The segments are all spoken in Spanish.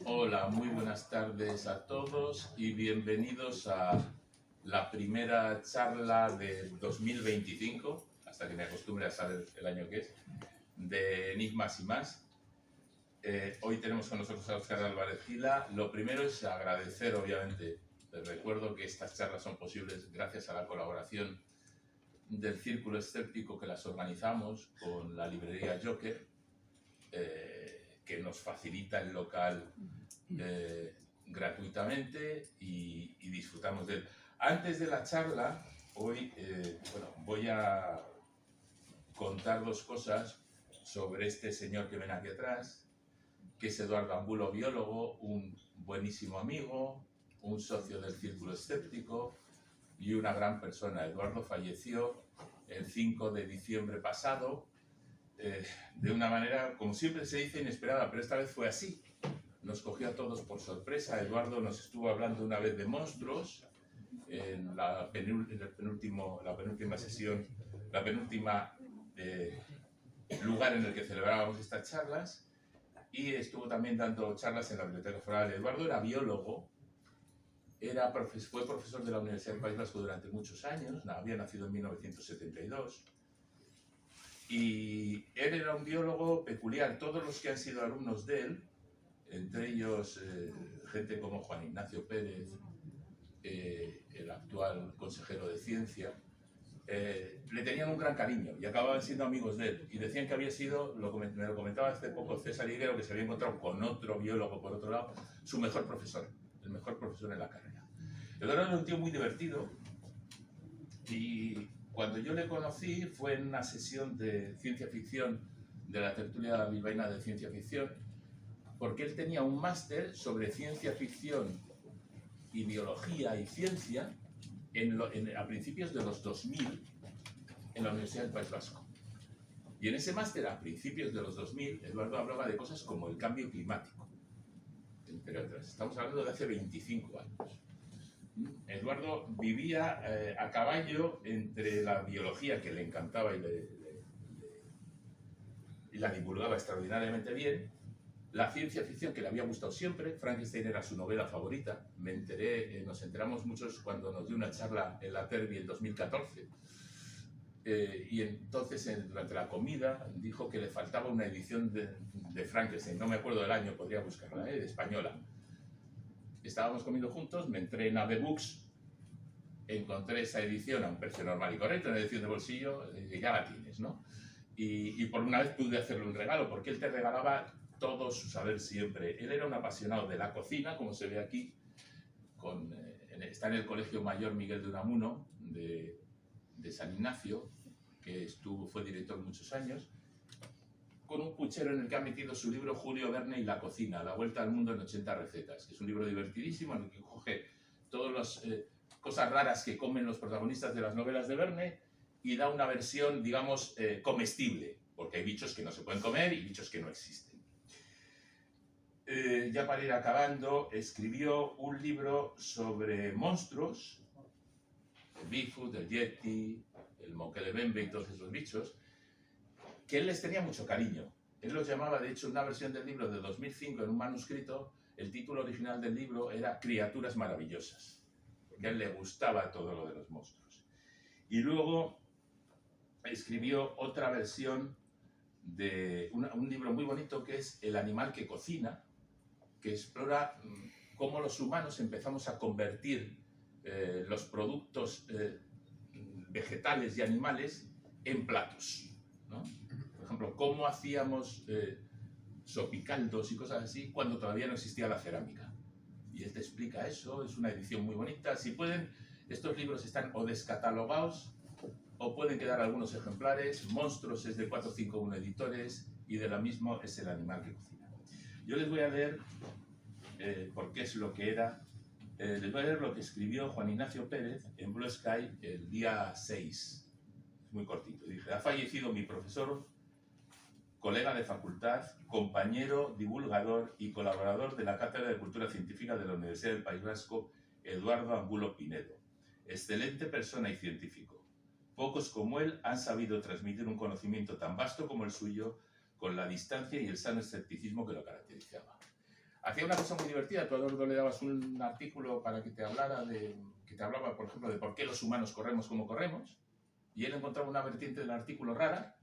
Hola, muy buenas tardes a todos y bienvenidos a la primera charla de 2025, hasta que me acostumbre a saber el año que es, de Enigmas y más. Hoy tenemos con nosotros a Óscar Álvarez Gila. Lo primero es agradecer, obviamente, les recuerdo que estas charlas son posibles gracias a la colaboración del Círculo Escéptico que las organizamos con la librería Joker, que nos facilita el local gratuitamente y disfrutamos de él. Antes de la charla, hoy voy a contar dos cosas sobre este señor que ven aquí atrás, que es Eduardo Angulo, biólogo, un buenísimo amigo, un socio del Círculo Escéptico y una gran persona. Eduardo falleció el 5 de diciembre pasado, de una manera, como siempre se dice, inesperada, pero esta vez fue así. Nos cogió a todos por sorpresa. Eduardo nos estuvo hablando una vez de monstruos en la penúltima sesión, la penúltima lugar en el que celebrábamos estas charlas, y estuvo también dando charlas en la Biblioteca Foral. Eduardo era biólogo, fue profesor de la Universidad del País Vasco durante muchos años, había nacido en 1972, y él era un biólogo peculiar. Todos los que han sido alumnos de él, entre ellos gente como Juan Ignacio Pérez, el actual consejero de Ciencia, le tenían un gran cariño y acababan siendo amigos de él, y decían que había sido, me lo comentaba hace poco César Higuero, que se había encontrado con otro biólogo por otro lado, su mejor profesor, el mejor profesor en la carrera. Eduardo era un tío muy divertido, y cuando yo le conocí fue en una sesión de ciencia ficción de la tertulia bilbaína de ciencia ficción, porque él tenía un máster sobre ciencia ficción y biología y ciencia a principios de los 2000 en la Universidad del País Vasco. Y en ese máster, a principios de los 2000, Eduardo hablaba de cosas como el cambio climático, entre otras. Estamos hablando de hace 25 años. Eduardo vivía a caballo entre la biología, que le encantaba y la divulgaba extraordinariamente bien, la ciencia ficción, que le había gustado siempre. Frankenstein era su novela favorita. Nos enteramos muchos cuando nos dio una charla en la Terbi en 2014. Y entonces, durante la comida, dijo que le faltaba una edición de Frankenstein. No me acuerdo del año, podría buscarla, de española. Estábamos comiendo juntos, me entré en AB Books, encontré esa edición a un precio normal y correcto, una edición de bolsillo, y ya la tienes, ¿no? Y por una vez pude hacerle un regalo, porque él te regalaba todo su saber siempre. Él era un apasionado de la cocina, como se ve aquí, está en el Colegio Mayor Miguel de Unamuno de San Ignacio, que fue director muchos años, con un puchero en el que ha metido su libro Julio Verne y la cocina, La vuelta al mundo en 80 recetas, que es un libro divertidísimo en el que coge todas las cosas raras que comen los protagonistas de las novelas de Verne y da una versión, digamos, comestible, porque hay bichos que no se pueden comer y bichos que no existen. Ya para ir acabando, escribió un libro sobre monstruos, el Bigfoot, el Yeti, el Mokelebembe y todos esos bichos, que él les tenía mucho cariño. Él los llamaba, de hecho, una versión del libro de 2005 en un manuscrito, el título original del libro era Criaturas maravillosas, porque a él le gustaba todo lo de los monstruos. Y luego escribió otra versión de un libro muy bonito que es El animal que cocina, que explora cómo los humanos empezamos a convertir los productos vegetales y animales en platos, ¿no? Por ejemplo, cómo hacíamos sopicaldos y cosas así cuando todavía no existía la cerámica. Y él te explica eso, es una edición muy bonita. Si pueden, estos libros están o descatalogados o pueden quedar algunos ejemplares. Monstruos es de 451 Editores y de la misma es El animal que cocina. Yo les voy a leer, porque es lo que era, les voy a leer lo que escribió Juan Ignacio Pérez en Blue Sky el día 6. Es muy cortito. Dice: ha fallecido mi profesor, colega de facultad, compañero, divulgador y colaborador de la Cátedra de Cultura Científica de la Universidad del País Vasco, Eduardo Angulo Pinedo. Excelente persona y científico. Pocos como él han sabido transmitir un conocimiento tan vasto como el suyo con la distancia y el sano escepticismo que lo caracterizaba. Hacía una cosa muy divertida. Tú a Eduardo le dabas un artículo para que te hablara que te hablaba, por ejemplo, de por qué los humanos corremos como corremos, y él encontraba una vertiente del artículo rara,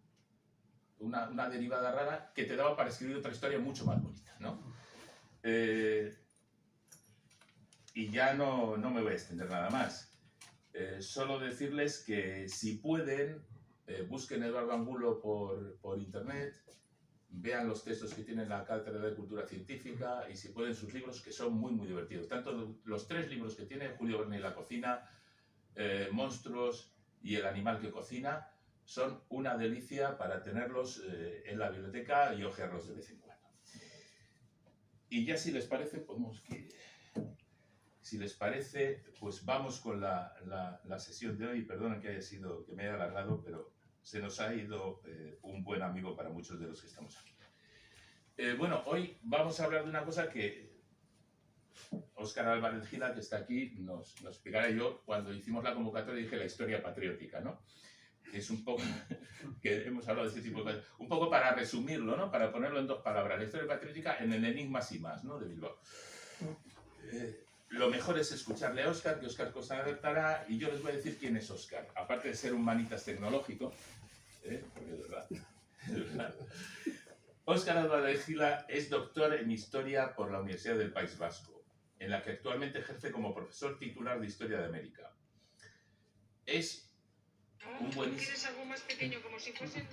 una derivada rara, que te daba para escribir otra historia mucho más bonita, ¿no? Y ya no me voy a extender nada más. Solo decirles que si pueden, busquen Eduardo Angulo por internet, vean los textos que tiene la Cátedra de Cultura Científica y si pueden sus libros, que son muy, muy divertidos. Tanto los 3 libros que tiene, Julio Verne y la cocina, Monstruos y El animal que cocina, son una delicia para tenerlos en la biblioteca y hojearlos de vez en cuando. Y ya si les parece, si les parece, pues vamos con la sesión de hoy. Perdonen que me haya alargado, pero se nos ha ido un buen amigo para muchos de los que estamos aquí. Bueno, hoy vamos a hablar de una cosa que Óscar Álvarez Gila, que está aquí, nos explicará. Yo, cuando hicimos la convocatoria, dije la historia patriótica, ¿no? Es un poco, que hemos hablado de ese tipo de cosas, un poco para resumirlo, ¿no? Para ponerlo en 2 palabras. La historia patriótica en el Enigmas y más, ¿no? De Bilbao. Lo mejor es escucharle a Óscar, que Óscar contará, y yo les voy a decir quién es Óscar. Aparte de ser un manitas tecnológico, porque es verdad. Óscar Álvarez Gila es doctor en Historia por la Universidad del País Vasco, en la que actualmente ejerce como profesor titular de Historia de América. Es un buenísimo... ¿Quieres algo más pequeño, como si fuesen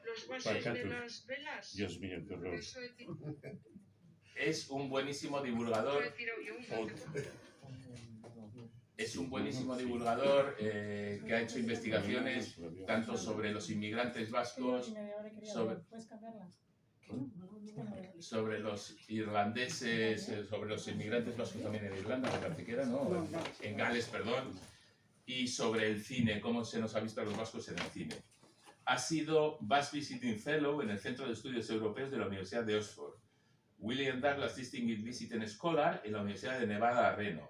los vasos de las velas? Dios mío, qué horror. Es un buenísimo divulgador. Es un buenísimo divulgador que ha hecho investigaciones tanto sobre los inmigrantes vascos, sobre los irlandeses, sobre los inmigrantes vascos también en Irlanda, me parece que era, ¿no? En Gales, perdón, y sobre el cine, cómo se nos ha visto a los vascos en el cine. Ha sido Bass Visiting Fellow en el Centro de Estudios Europeos de la Universidad de Oxford, William Douglas Distinguished Visiting Scholar en la Universidad de Nevada a Reno,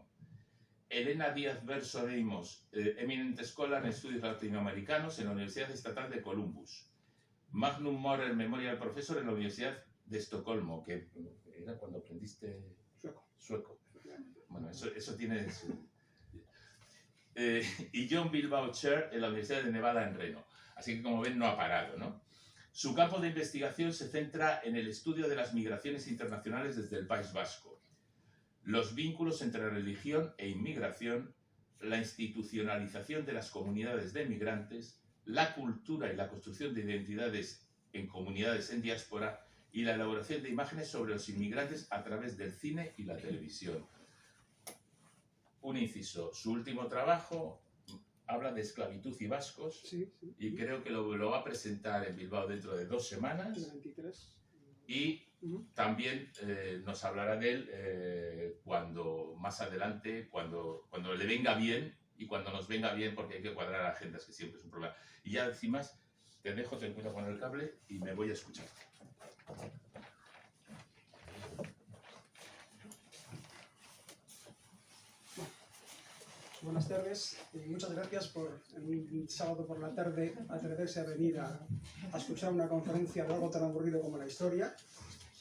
Elena Díaz Verso Deimos, Eminent Scholar en Estudios Latinoamericanos en la Universidad Estatal de Columbus, Magnum Morer Memorial Professor en la Universidad de Estocolmo, que era cuando aprendiste sueco. Bueno, eso tiene... y John Bilbao Chair en la Universidad de Nevada en Reno. Así que, como ven, no ha parado, ¿no? Su campo de investigación se centra en el estudio de las migraciones internacionales desde el País Vasco, los vínculos entre religión e inmigración, la institucionalización de las comunidades de migrantes, la cultura y la construcción de identidades en comunidades en diáspora y la elaboración de imágenes sobre los inmigrantes a través del cine y la televisión. Un inciso, su último trabajo habla de esclavitud y vascos, y creo que lo va a presentar en Bilbao dentro de 2 semanas. El 23. Y también nos hablará de él cuando más adelante, cuando le venga bien y cuando nos venga bien, porque hay que cuadrar agendas, que siempre es un problema. Y ya encima te dejo, ten cuidado con el cable y me voy a escucharte. Buenas tardes y muchas gracias por un sábado por la tarde atreverse a venir a escuchar una conferencia de algo tan aburrido como la historia.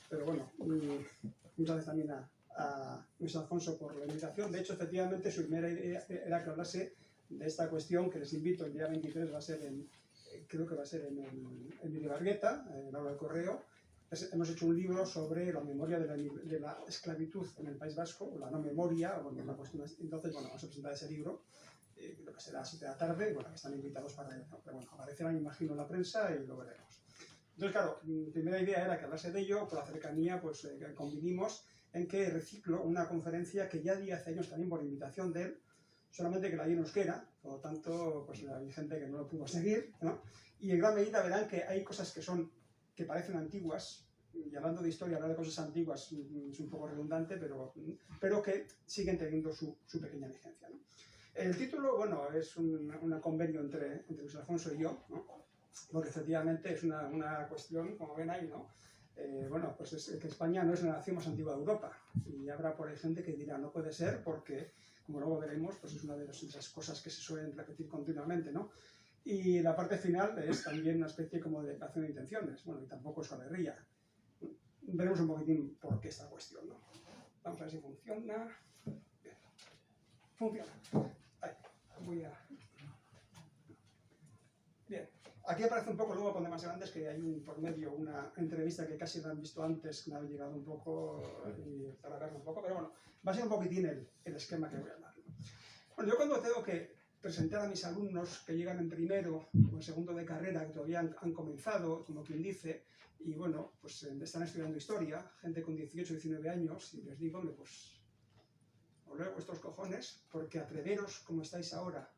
Pero bueno, muchas gracias también a Luis Alfonso por la invitación. De hecho, efectivamente, su primera idea era que hablase de esta cuestión, que les invito el día 23, va a ser creo que va a ser en Viribargueta, en la Aula del Correo. Hemos hecho un libro sobre la memoria de la esclavitud en el País Vasco, o la no memoria, bueno, una cuestión. Entonces, bueno, vamos a presentar ese libro, lo que será a las 7 de la tarde, bueno, que están invitados para ello, ¿no? Pero bueno, aparecerá, me imagino, en la prensa y lo veremos. Entonces, claro, mi primera idea era que hablase de ello, por la cercanía, pues convinimos en que reciclo una conferencia que ya di hace años también por invitación de él, solamente que la di en euskera, por lo tanto, pues hay gente que no lo pudo seguir, ¿no? Y en gran medida verán que hay cosas que parecen antiguas, y hablando de historia, hablar de cosas antiguas es un poco redundante, pero que siguen teniendo su pequeña vigencia, ¿no? El título, bueno, es un convenio entre Luis Alfonso y yo, ¿no? Porque efectivamente es una cuestión, como ven ahí, ¿no? Bueno, pues es que España no es la nación más antigua de Europa, y habrá por ahí gente que dirá, no puede ser, porque, como luego veremos, pues es una de esas cosas que se suelen repetir continuamente, ¿no? Y la parte final es también una especie como de declaración de intenciones. Bueno, y tampoco es alegría. Veremos un poquitín por qué esta cuestión, ¿no? Vamos a ver si funciona. Bien. Funciona. Ahí. Voy a... Bien. Aquí aparece un poco luego con más grandes que hay por medio una entrevista que casi la han visto antes, que me ha llegado un poco y para verlo un poco, pero bueno, va a ser un poquitín el esquema que voy a hablar, ¿no? Bueno, yo cuando tengo que presentar a mis alumnos que llegan en primero o en segundo de carrera, que todavía han comenzado, como quien dice, y bueno, pues están estudiando historia, gente con 18, 19 años, y les digo, hombre, pues os leo vuestros cojones, porque atreveros como estáis ahora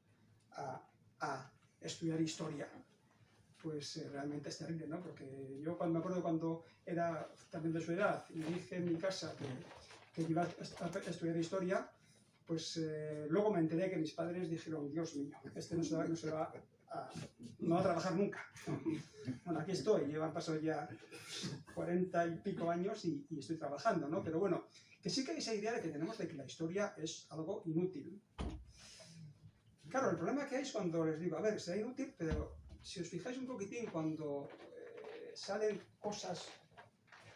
a estudiar historia, pues realmente es terrible, ¿no? Porque yo me acuerdo cuando era también de su edad y dije en mi casa que iba a estudiar historia, pues luego me enteré que mis padres dijeron, Dios mío, este no va a trabajar nunca. Bueno, aquí estoy, han pasado ya 40 y pico años y estoy trabajando, ¿no? Pero bueno, que sí que hay esa idea de que tenemos de que la historia es algo inútil. Claro, el problema que hay es cuando les digo, a ver, será inútil, pero si os fijáis un poquitín cuando salen cosas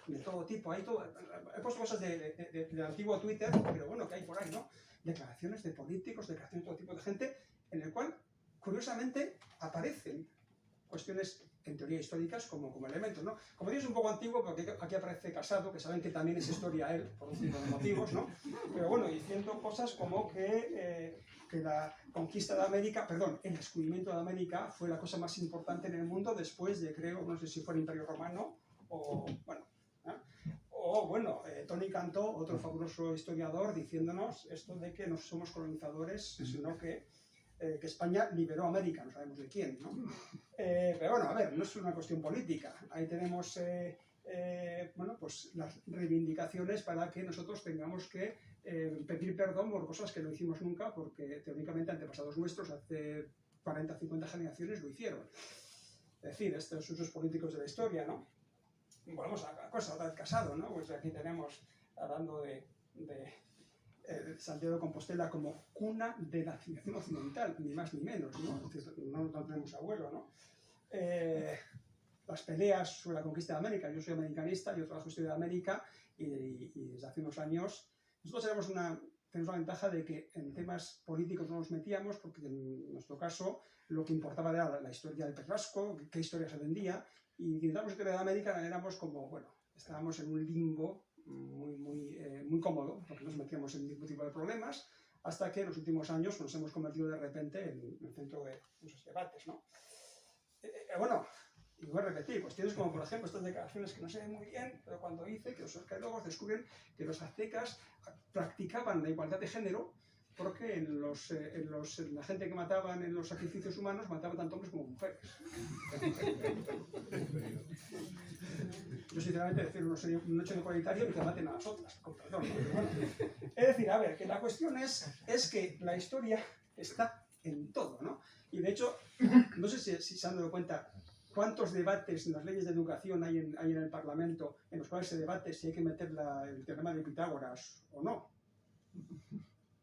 de todo tipo, he puesto cosas del antiguo Twitter, pero bueno, que hay por ahí, ¿no? Declaraciones de políticos, declaraciones de todo tipo de gente, en el cual, curiosamente, aparecen cuestiones en teoría históricas como elementos, ¿no? Como digo, es un poco antiguo porque aquí aparece Casado, que saben que también es historia él, por un tipo de motivos, ¿no? Pero bueno, diciendo cosas como que la conquista de América, perdón, el descubrimiento de América fue la cosa más importante en el mundo después de, creo, no sé si fue el Imperio Romano o, bueno, o bueno, Tony Cantó, otro fabuloso historiador, diciéndonos esto de que no somos colonizadores, sino que España liberó a América, no sabemos de quién, ¿no? Pero bueno, a ver, no es una cuestión política. Ahí tenemos, bueno, pues las reivindicaciones para que nosotros tengamos que pedir perdón por cosas que no hicimos nunca, porque teóricamente antepasados nuestros, hace 40, 50 generaciones, lo hicieron. Es decir, estos usos políticos de la historia, ¿no? Volvemos a la cosa, otra vez Casado, ¿no? Pues aquí tenemos, hablando de Santiago de Compostela como cuna de la civilización occidental, ni más ni menos, ¿no? No tenemos abuelo, ¿no? Las peleas sobre la conquista de América, yo soy americanista, yo trabajo historia de América y desde hace unos años nosotros tenemos la ventaja de que en temas políticos no nos metíamos, porque en nuestro caso lo que importaba era la historia del Perrasco, qué historia se vendía, y intentamos historia de América, éramos como, bueno, estábamos en un limbo muy cómodo, porque nos metíamos en ningún tipo de problemas, hasta que en los últimos años nos hemos convertido de repente en el centro de muchos debates, ¿no? Bueno, y voy a repetir, cuestiones como por ejemplo estas declaraciones que no se ven muy bien, pero cuando dice que los arqueólogos descubren que los aztecas practicaban la igualdad de género porque la gente que mataban en los sacrificios humanos mataban tanto hombres como mujeres. Yo sinceramente decir un hecho igualitario y que maten a las otras, con perdón, ¿no? Bueno, es decir, a ver, que la cuestión es que la historia está en todo, ¿no? Y de hecho, no sé si se han dado cuenta cuántos debates en las leyes de educación hay en el Parlamento en los cuales se debate si hay que meter el teorema de Pitágoras o no.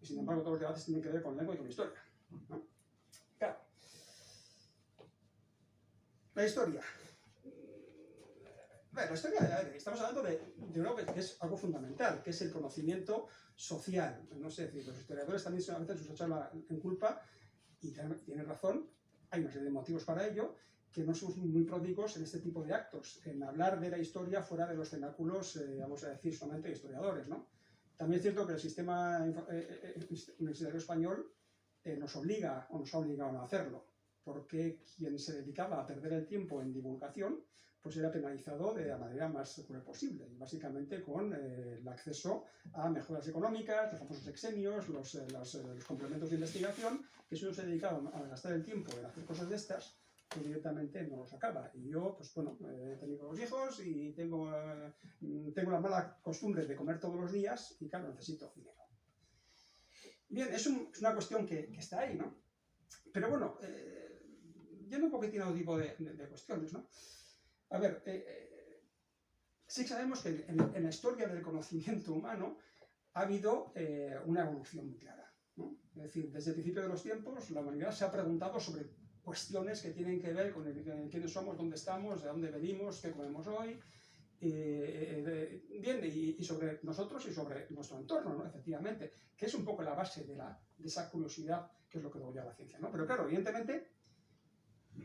Y sin embargo, todos los debates tienen que ver con lengua y con historia, ¿no? Claro. La historia. Bueno, la historia, estamos hablando de algo que es algo fundamental, que es el conocimiento social. No sé, es decir, los historiadores también a veces nos echan en culpa, y tienen razón, hay una serie de motivos para ello, que no somos muy pródigos en este tipo de actos, en hablar de la historia fuera de los cenáculos, vamos a decir, solamente de historiadores, ¿no? También es cierto que el sistema universitario español nos obliga, o nos ha obligado a no hacerlo, porque quien se dedicaba a perder el tiempo en divulgación, pues era penalizado de la manera más cruel posible, y básicamente con el acceso a mejoras económicas, los famosos exenios, los complementos de investigación, que si uno se dedicaba a gastar el tiempo en hacer cosas de estas, pues directamente no los acaba. Y yo, pues bueno, he tenido 2 hijos y tengo la mala costumbre de comer todos los días y claro, necesito dinero. Bien, es una cuestión que está ahí, ¿no? Pero bueno, yendo un poquitín a otro tipo de cuestiones, ¿no? A ver, sí sabemos que en la historia del conocimiento humano ha habido una evolución muy clara, ¿no? Es decir, desde el principio de los tiempos, la humanidad se ha preguntado sobre cuestiones que tienen que ver con quiénes somos, dónde estamos, de dónde venimos, qué comemos hoy, bien, y sobre nosotros y sobre nuestro entorno, ¿no? Efectivamente, que es un poco la base de esa curiosidad, que es lo que luego lleva a la ciencia, ¿no? Pero claro, evidentemente,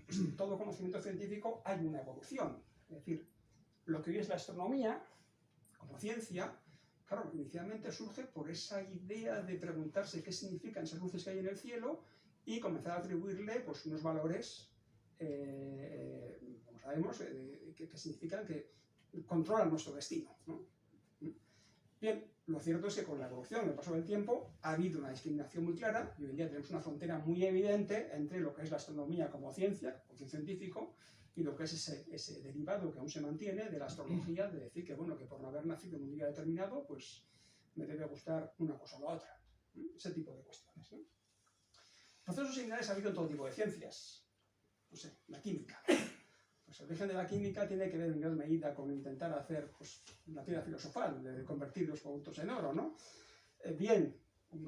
pues, en todo conocimiento científico hay una evolución. Es decir, lo que hoy es la astronomía, como ciencia, claro, inicialmente surge por esa idea de preguntarse qué significan esas luces que hay en el cielo y comenzar a atribuirle pues, unos valores, como sabemos, que significan que controlan nuestro destino, ¿no? Bien, lo cierto es que con la evolución, con el paso del tiempo, ha habido una discriminación muy clara y hoy en día tenemos una frontera muy evidente entre lo que es la astronomía como ciencia científico, y lo que es ese derivado que aún se mantiene de la astrología, de decir que, bueno, que por no haber nacido en un día determinado, pues me debe gustar una cosa o la otra. Ese tipo de cuestiones, ¿no? Procesos similares ha habido en todo tipo de ciencias. No sé, la química. Pues el origen de la química tiene que ver en gran medida con intentar hacer pues, la piedra filosofal, de convertir los productos en oro, ¿no? Bien,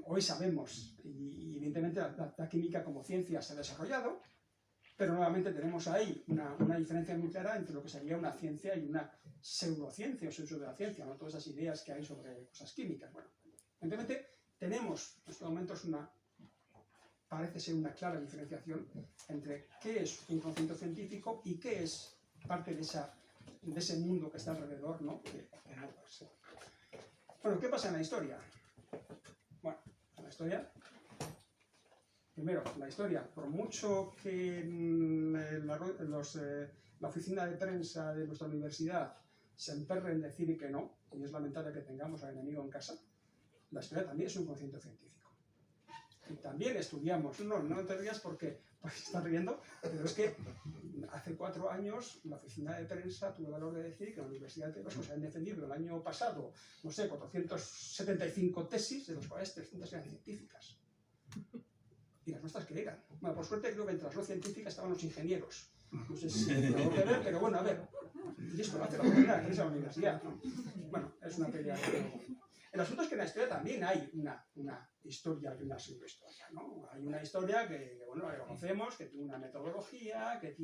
hoy sabemos, y evidentemente la química como ciencia se ha desarrollado, pero nuevamente tenemos ahí una diferencia muy clara entre lo que sería una ciencia y una pseudociencia o pseudo de la ciencia, ¿no? Todas esas ideas que hay sobre cosas químicas. Bueno, evidentemente tenemos en estos momentos parece ser una clara diferenciación entre qué es un conocimiento científico y qué es parte de ese mundo que está alrededor, ¿no? Que no puede ser. Bueno, ¿qué pasa en la historia? Bueno, en la historia, primero, la historia, por mucho que la oficina de prensa de nuestra universidad se emperre en decir que no, y es lamentable que tengamos al enemigo en casa, la historia también es un conocimiento científico. Y también estudiamos, no te rías porque estás riendo, pero es que hace 4 años la oficina de prensa tuvo el valor de decir que la Universidad de Vasco se han defendido el año pasado, no sé, 475 tesis, de las cuales 300 eran científicas. ¿Y las nuestras qué eran? Bueno, por suerte creo que entre las no científicas estaban los ingenieros. No sé si tiene algo que ver, pero bueno, a ver. Y esto lo hace la comunidad, que es la universidad, ¿no? Bueno, es una pelea. El asunto es que en la historia también hay una historia y una pseudohistoria, ¿no? Hay una historia que bueno, la conocemos, que tiene una metodología, que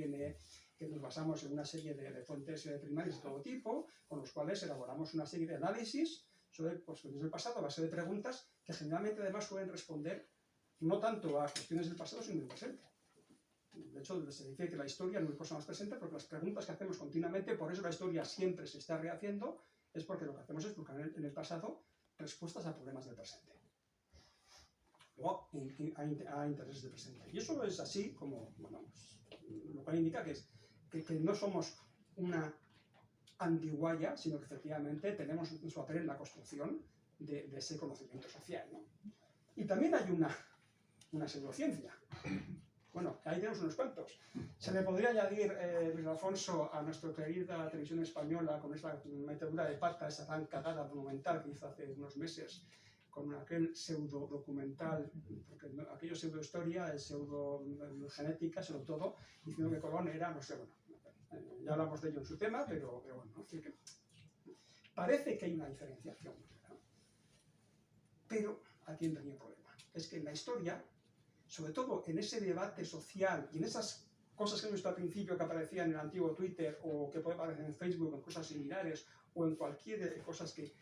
nos basamos en una serie de fuentes primarias de todo tipo, con los cuales elaboramos una serie de análisis sobre cuestiones del pasado a base de preguntas que generalmente además suelen responder no tanto a cuestiones del pasado, sino del presente. De hecho, se dice que la historia no es cosa más presente porque las preguntas que hacemos continuamente, por eso la historia siempre se está rehaciendo, es porque lo que hacemos es buscar en el pasado respuestas a problemas del presente. Luego, a intereses del presente. Y eso es así como, bueno, pues, lo cual indica que no somos una antiguaya, sino que efectivamente tenemos nuestro papel en la construcción de ese conocimiento social, ¿no? Y también hay una pseudociencia. Bueno, ahí tenemos unos cuantos. Se le podría añadir, Luis Alfonso, a nuestra querida televisión española con esa metedura de pata, esa tan cagada documental que hizo hace unos meses con aquel pseudo documental, porque aquello pseudo historia, pseudo genética, sobre todo, diciendo que Colón era, no sé, bueno, ya hablamos de ello en su tema, pero bueno, ¿no? Es decir, que parece que hay una diferenciación, ¿no? Pero aquí entra un problema, es que en la historia, sobre todo en ese debate social y en esas cosas que hemos visto al principio que aparecían en el antiguo Twitter o que puede aparecer en Facebook en cosas similares o en cualquier cosas que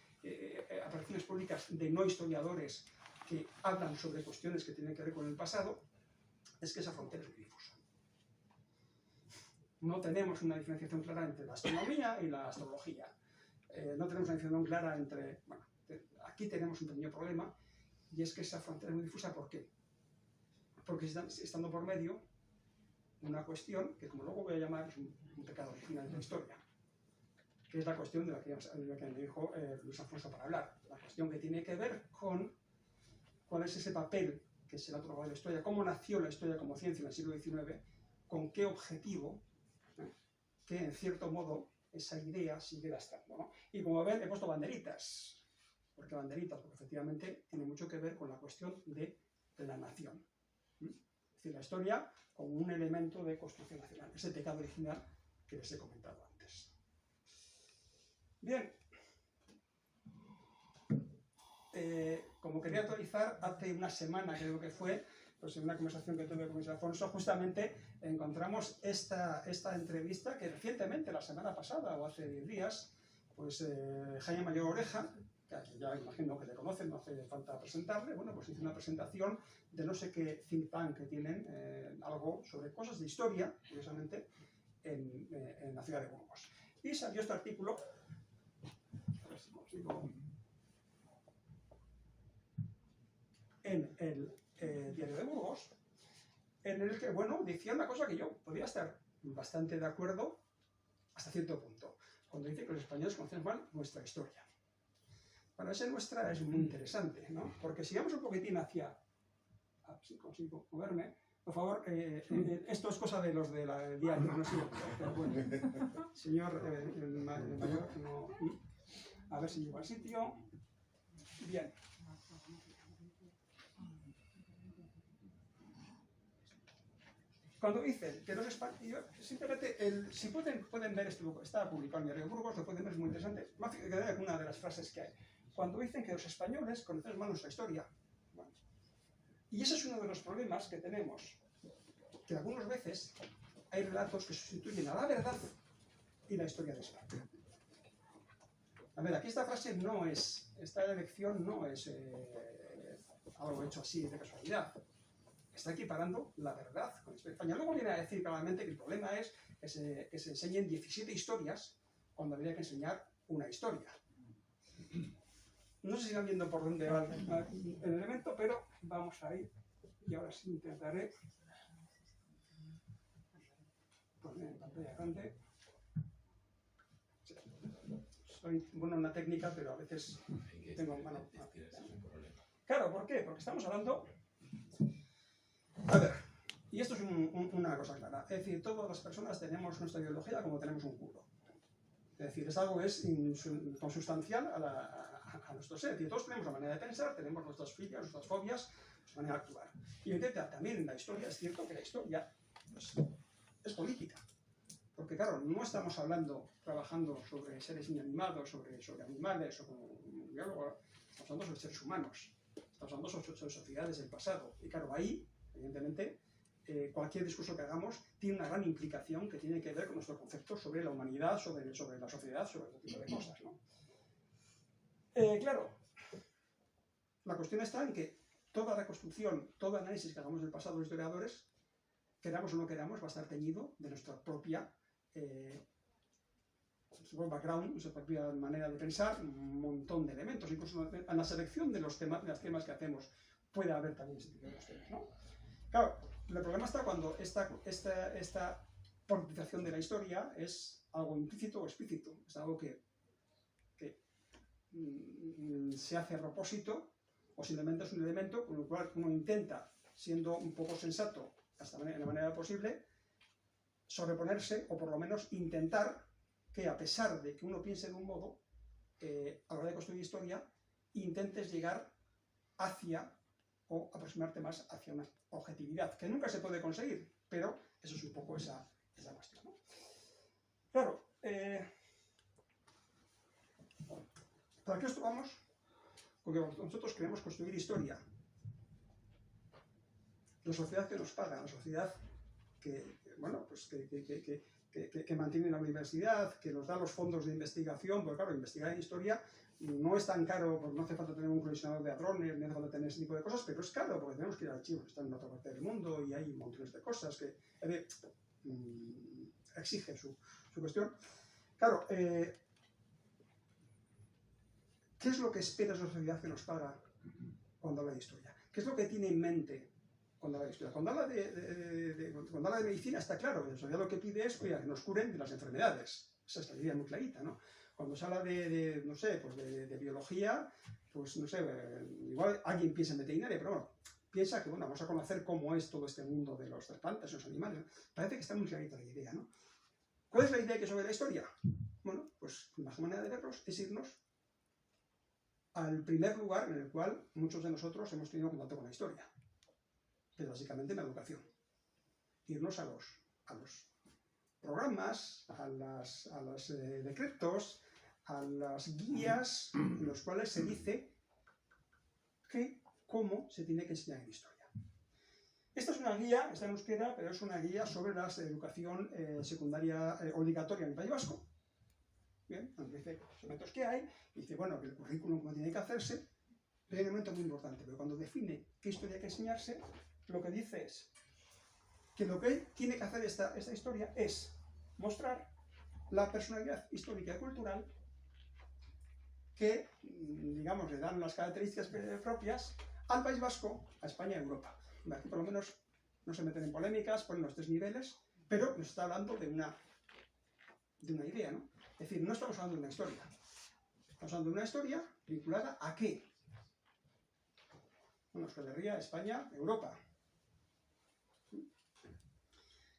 apariciones públicas de no historiadores que hablan sobre cuestiones que tienen que ver con el pasado, es que esa frontera es muy difusa. No tenemos una diferenciación clara entre la astronomía y la astrología. No tenemos una diferenciación clara entre... Bueno, aquí tenemos un pequeño problema y es que esa frontera es muy difusa. ¿Por qué? Porque estando por medio una cuestión que, como luego voy a llamar, es un pecado original de la historia, que es la cuestión de la que me dijo Luis Alfonso para hablar, la cuestión que tiene que ver con cuál es ese papel que se le ha otorgado a la historia, cómo nació la historia como ciencia en el siglo XIX, con qué objetivo, que en cierto modo esa idea sigue lastrando, ¿no? Y como ven, he puesto banderitas. ¿Por qué banderitas? Porque efectivamente tiene mucho que ver con la cuestión de la nación. Es decir, la historia como un elemento de construcción nacional, ese pecado original que les he comentado antes. Bien, como quería actualizar, hace una semana creo que fue, pues en una conversación que tuve con Luis Alfonso, justamente encontramos esta entrevista que recientemente, la semana pasada o hace 10 días, pues Jaime Mayor Oreja, que ya imagino que le conocen, no hace falta presentarle, bueno, pues hizo una presentación de no sé qué think tank que tienen, algo sobre cosas de historia, curiosamente, en la ciudad de Burgos. Y salió este artículo, a ver si consigo, en el Diario de Burgos, en el que, bueno, decía una cosa que yo podría estar bastante de acuerdo hasta cierto punto, cuando dice que los españoles conocen mal nuestra historia. Bueno, esa nuestra es muy interesante, ¿no? Porque si vamos un poquitín hacia... A ver si consigo moverme. Por favor, esto es cosa de los de la diario, no sé, pero bueno. Señor el mayor, no... A ver si llego al sitio. Bien. Cuando dicen que los españoles, simplemente, si pueden ver esto, está publicado en el Diario de Burgos, lo pueden ver, es muy interesante. Más que una de las frases que hay. Cuando dicen que los españoles conocemos mal nuestra historia. Bueno, y ese es uno de los problemas que tenemos, que algunas veces hay relatos que sustituyen a la verdad y la historia de España. A ver, aquí esta frase no es, esta elección no es algo hecho así de casualidad. Está equiparando la verdad con España. Luego viene a decir claramente que el problema es que se enseñen 17 historias cuando habría que enseñar una historia. No sé si están viendo por dónde va el elemento, pero vamos a ir. Y ahora sí intentaré poner en pantalla grande. Soy bueno en la técnica, pero a veces tengo mano. Claro, ¿por qué? Porque estamos hablando... A ver, y esto es una cosa clara. Es decir, todas las personas tenemos nuestra ideología como tenemos un culo. Es decir, es algo que es consustancial a nuestro ser. Y todos tenemos una manera de pensar, tenemos nuestras filias, nuestras fobias, nuestra manera de actuar. Y evidentemente también en la historia es cierto que la historia pues, es política. Porque claro, no estamos trabajando sobre seres inanimados, sobre animales, o como biólogo, estamos hablando sobre seres humanos. Estamos hablando sobre sociedades del pasado. Y claro, ahí, evidentemente, cualquier discurso que hagamos tiene una gran implicación que tiene que ver con nuestro concepto sobre la humanidad, sobre la sociedad, sobre otro tipo de cosas, ¿no? Claro, la cuestión está en que toda reconstrucción, todo análisis que hagamos del pasado de los historiadores, queramos o no queramos, va a estar teñido de nuestra propia background, nuestra propia manera de pensar, un montón de elementos, incluso en la selección de los temas que hacemos puede haber también ese tipo de temas, ¿no? Claro, el problema está cuando esta politización de la historia es algo implícito o explícito, es algo que se hace a propósito o simplemente es un elemento con el cual uno intenta, siendo un poco sensato en la manera posible, sobreponerse o por lo menos intentar que a pesar de que uno piense de un modo, a la hora de construir historia, intentes llegar hacia o aproximarte más hacia una objetividad, que nunca se puede conseguir, pero eso es un poco esa cuestión, ¿no? Claro, ¿para qué esto vamos? Porque nosotros queremos construir historia. La sociedad que nos paga, la sociedad que mantiene la universidad, que nos da los fondos de investigación, porque claro, investigar en historia no es tan caro, porque no hace falta tener un colisionador de hadrones, no hace falta tener ese tipo de cosas, pero es caro porque tenemos que ir a archivos que están en otra parte del mundo y hay montones de cosas que exige su cuestión. Claro, ¿qué es lo que espera esa sociedad que nos paga cuando habla de historia? ¿Qué es lo que tiene en mente cuando habla de historia? Cuando habla de medicina está claro, en realidad lo que pide es que nos curen de las enfermedades. Esa es la idea muy clarita, ¿no? Cuando se habla no sé, pues de biología, pues no sé, igual alguien piensa en veterinaria, pero bueno, piensa que bueno, vamos a conocer cómo es todo este mundo de las plantas, los animales, ¿no? Parece que está muy clarita la idea, ¿no? ¿Cuál es la idea que sobre la historia? Bueno, pues la mejor manera de verlos es irnos al primer lugar en el cual muchos de nosotros hemos tenido contacto con la historia, que es básicamente la educación. Irnos a los programas, a los decretos, a las guías en los cuales se dice cómo se tiene que enseñar en historia. Esta es una guía, está en euskera, pero es una guía sobre la educación secundaria obligatoria en el País Vasco. Bien, donde dice los elementos que hay, y dice, bueno, que el currículum como tiene que hacerse, pero hay un elemento muy importante, pero cuando define qué historia hay que enseñarse, lo que dice es que lo que tiene que hacer esta historia es mostrar la personalidad histórica y cultural que, digamos, le dan las características propias al País Vasco, a España y a Europa. Aquí por lo menos no se meten en polémicas, ponen los 3 niveles, pero nos está hablando de una idea, ¿no? Es decir, no estamos hablando de una historia. Estamos hablando de una historia vinculada ¿a qué? Bueno, Euskal Herria, España, Europa.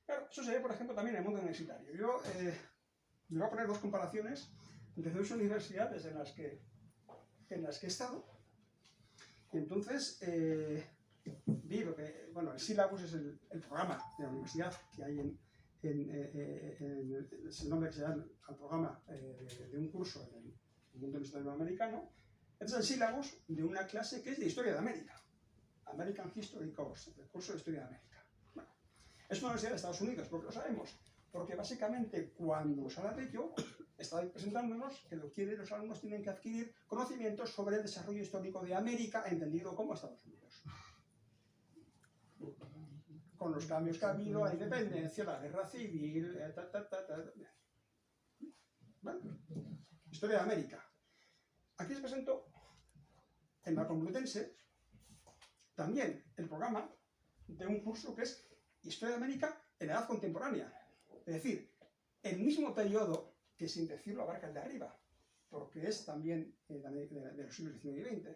Claro, eso se ve, por ejemplo, también en el mundo universitario. Yo voy a poner 2 comparaciones de 2 universidades en las que he estado. Y entonces, vi lo que, bueno, el syllabus es el programa de la universidad que hay es el nombre que se da al programa de un curso en el mundo universitario americano. Este es el syllabus de una clase que es de Historia de América. American History Course, el curso de Historia de América. Bueno, es una universidad de Estados Unidos, ¿por qué lo sabemos? Porque básicamente cuando se habla de ello, está presentándonos que los alumnos tienen que adquirir conocimientos sobre el desarrollo histórico de América, entendido como Estados Unidos. Con los cambios que ha habido, la independencia, la guerra civil, ¿vale? Historia de América. Aquí les presento en la Complutense también el programa de un curso que es Historia de América en la Edad Contemporánea. Es decir, el mismo periodo que, sin decirlo, abarca el de arriba, porque es también de los siglos XIX y XX.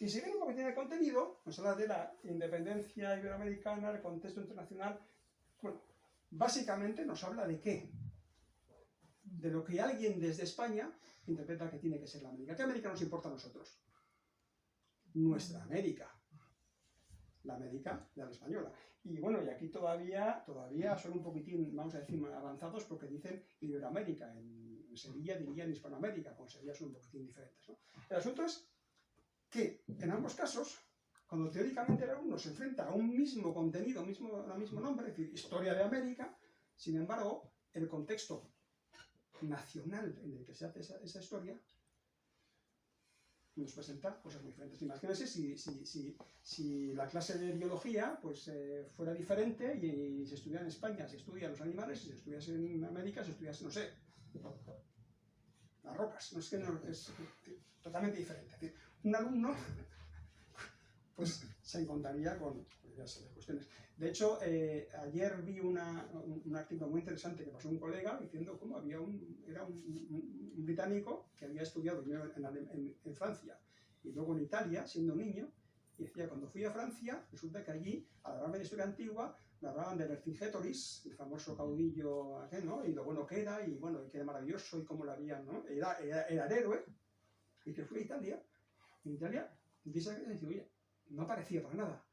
Y si bien lo que tiene contenido, nos habla de la independencia iberoamericana, el contexto internacional. Bueno, básicamente nos habla de qué? De lo que alguien desde España interpreta que tiene que ser la América. ¿Qué América nos importa a nosotros? Nuestra América. La América de la española. Y bueno, y aquí todavía son un poquitín, vamos a decir, avanzados porque dicen Iberoamérica. En Sevilla dirían Hispanoamérica, con Sevilla son un poquitín diferentes, ¿no? El asunto es que en ambos casos, cuando teóricamente el alumno se enfrenta a un mismo contenido, al mismo nombre, es decir, Historia de América, sin embargo, el contexto nacional en el que se hace esa historia nos presenta cosas muy diferentes. Imagínense si la clase de biología pues, fuera diferente y se estudia en España, se estudian los animales, y se estudia en América, se estudia, no sé, las rocas. No es que no, es totalmente diferente. Es decir, un alumno pues, se encontraría con esas cuestiones. De hecho, ayer vi un artículo muy interesante que pasó un colega diciendo cómo era un británico que había estudiado primero en Francia y luego en Italia, siendo niño, y decía, cuando fui a Francia, resulta que allí, al hablarme de historia antigua, me hablaban de Vercingetorix, el famoso caudillo aquel, ¿no? Y lo bueno que era, y bueno, que era maravilloso, y cómo lo habían, ¿no? Era el héroe, y que fui a Italia, en Italia, dice, oye, no aparecía para nada.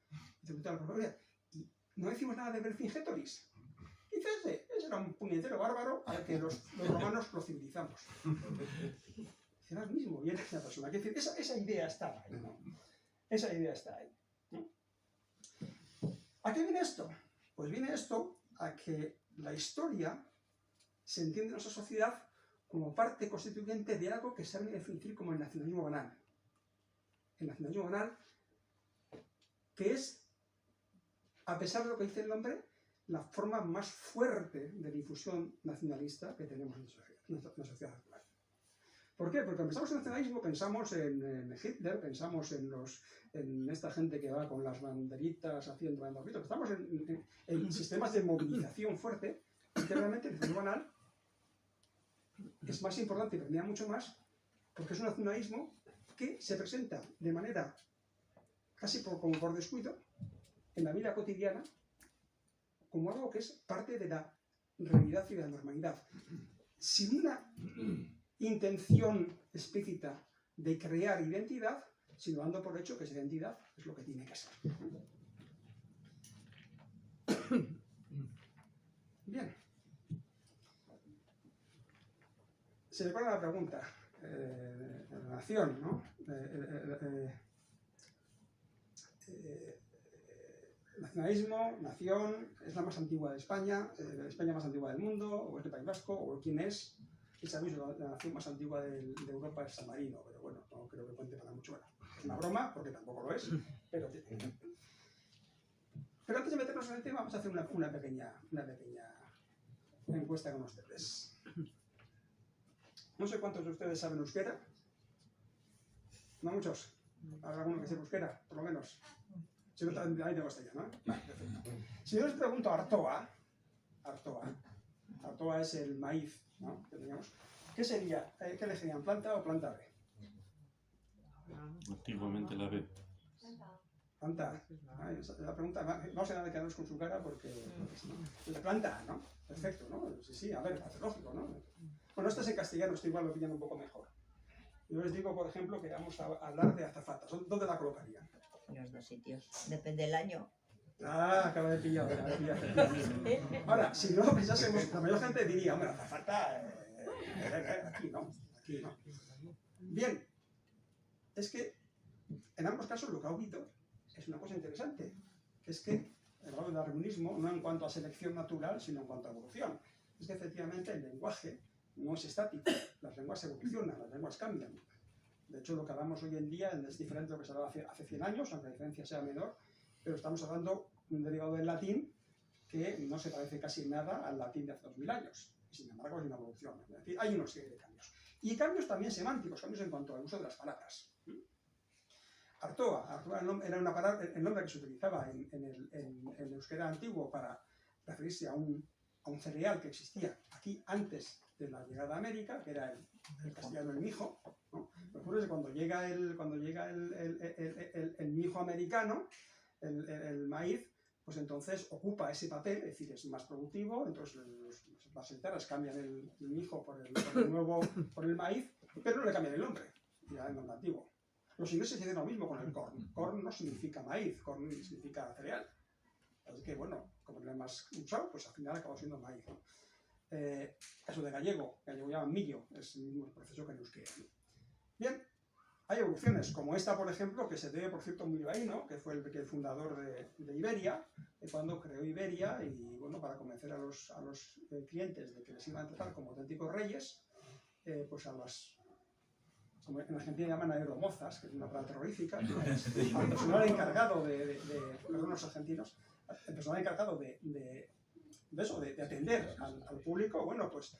Y no decimos nada de Vercingetorix. Y dice, ese era un puñetero bárbaro al que los romanos lo civilizamos. Era el mismo, y era una persona. Es decir, esa idea está ahí, ¿no? Esa idea está ahí, ¿no? ¿A qué viene esto? Pues viene esto a que la historia se entiende en nuestra sociedad como parte constituyente de algo que se ha de definir como el nacionalismo banal. El nacionalismo banal, que es, a pesar de lo que dice el nombre, la forma más fuerte de difusión nacionalista que tenemos en la sociedad actual. ¿Por qué? Porque cuando pensamos en nacionalismo pensamos en Hitler, pensamos en esta gente que va con las banderitas haciendo banderitas, estamos en sistemas de movilización fuerte, y que realmente el nacionalismo banal es más importante y permea mucho más porque es un nacionalismo que se presenta de manera casi como por descuido en la vida cotidiana como algo que es parte de la realidad y de la normalidad, sin una intención explícita de crear identidad, sino dando por hecho que esa identidad es lo que tiene que ser. Bien. Se le pone la pregunta, la nación, ¿no? El nacionalismo, nación, es la más antigua de España, España más antigua del mundo, o es el País Vasco, o quién es. Y sabéis, la nación más antigua de Europa es San Marino, pero bueno, no creo que cuente para mucho. Bueno, es una broma, porque tampoco lo es, pero antes de meternos en el tema, vamos a hacer una pequeña encuesta con ustedes. No sé cuántos de ustedes saben euskera. ¿No muchos? ¿Habrá alguno que sepa euskera, por lo menos? Si no, ahí tengo castellano, ¿no? Vale, perfecto. Si yo les pregunto Artoa es el maíz, ¿no?, que teníamos. ¿Qué sería? ¿Qué elegirían, planta o planta B? Antiguamente la B. Planta. La pregunta, vamos a quedarnos con su cara porque la planta, ¿no? Perfecto, ¿no? Sí, a ver, parece lógico, ¿no? Bueno, esto es en castellano, esto igual lo pillan un poco mejor. Yo les digo, por ejemplo, que vamos a hablar de azafatas. ¿Dónde la colocarían? En los dos sitios. Depende del año. Ah, acaba de pillar. Ahora, si no lo pensásemos, la mayor gente diría, hombre, azafata, aquí no. Bien, es que en ambos casos lo que ha habido es una cosa interesante, que es que el darwinismo, no en cuanto a selección natural, sino en cuanto a evolución, es que efectivamente el lenguaje no es estático, las lenguas evolucionan, las lenguas cambian. De hecho, lo que hablamos hoy en día es diferente de lo que se hablaba hace 100 años, aunque la diferencia sea menor, pero estamos hablando de un derivado del latín que no se parece casi nada al latín de hace 2000 años. Y sin embargo, es una evolución. Es decir, hay una serie de cambios. Y cambios también semánticos, cambios en cuanto al uso de las palabras. Artoa era una palabra, el nombre que se utilizaba en el euskera antiguo para referirse a un cereal que existía aquí antes de la llegada a América, que era el castellano el mijo, ¿no? Lo que ocurre es que cuando llega el mijo americano, el maíz, pues entonces ocupa ese papel, es decir, es más productivo, entonces las hectáreas cambian el mijo por el maíz, pero no le cambian el nombre, ya en nombre antiguo. Los ingleses hicieron lo mismo con el corn. Corn no significa maíz, corn significa cereal. Así que, bueno, como no es más usado, pues al final acabó siendo maíz, ¿no? Caso de gallego llaman millo, es el mismo proceso que en euskera, ¿no? Bien, hay evoluciones, como esta, por ejemplo, que se debe, por cierto, a un bilbaíno, que fue el fundador de Iberia, cuando creó Iberia, y bueno, para convencer a los clientes de que les iban a tratar como auténticos reyes, pues como en Argentina llaman aeromozas, que es una palabra terrorífica, al personal encargado perdón, los argentinos, el personal encargado de atender al público, bueno, pues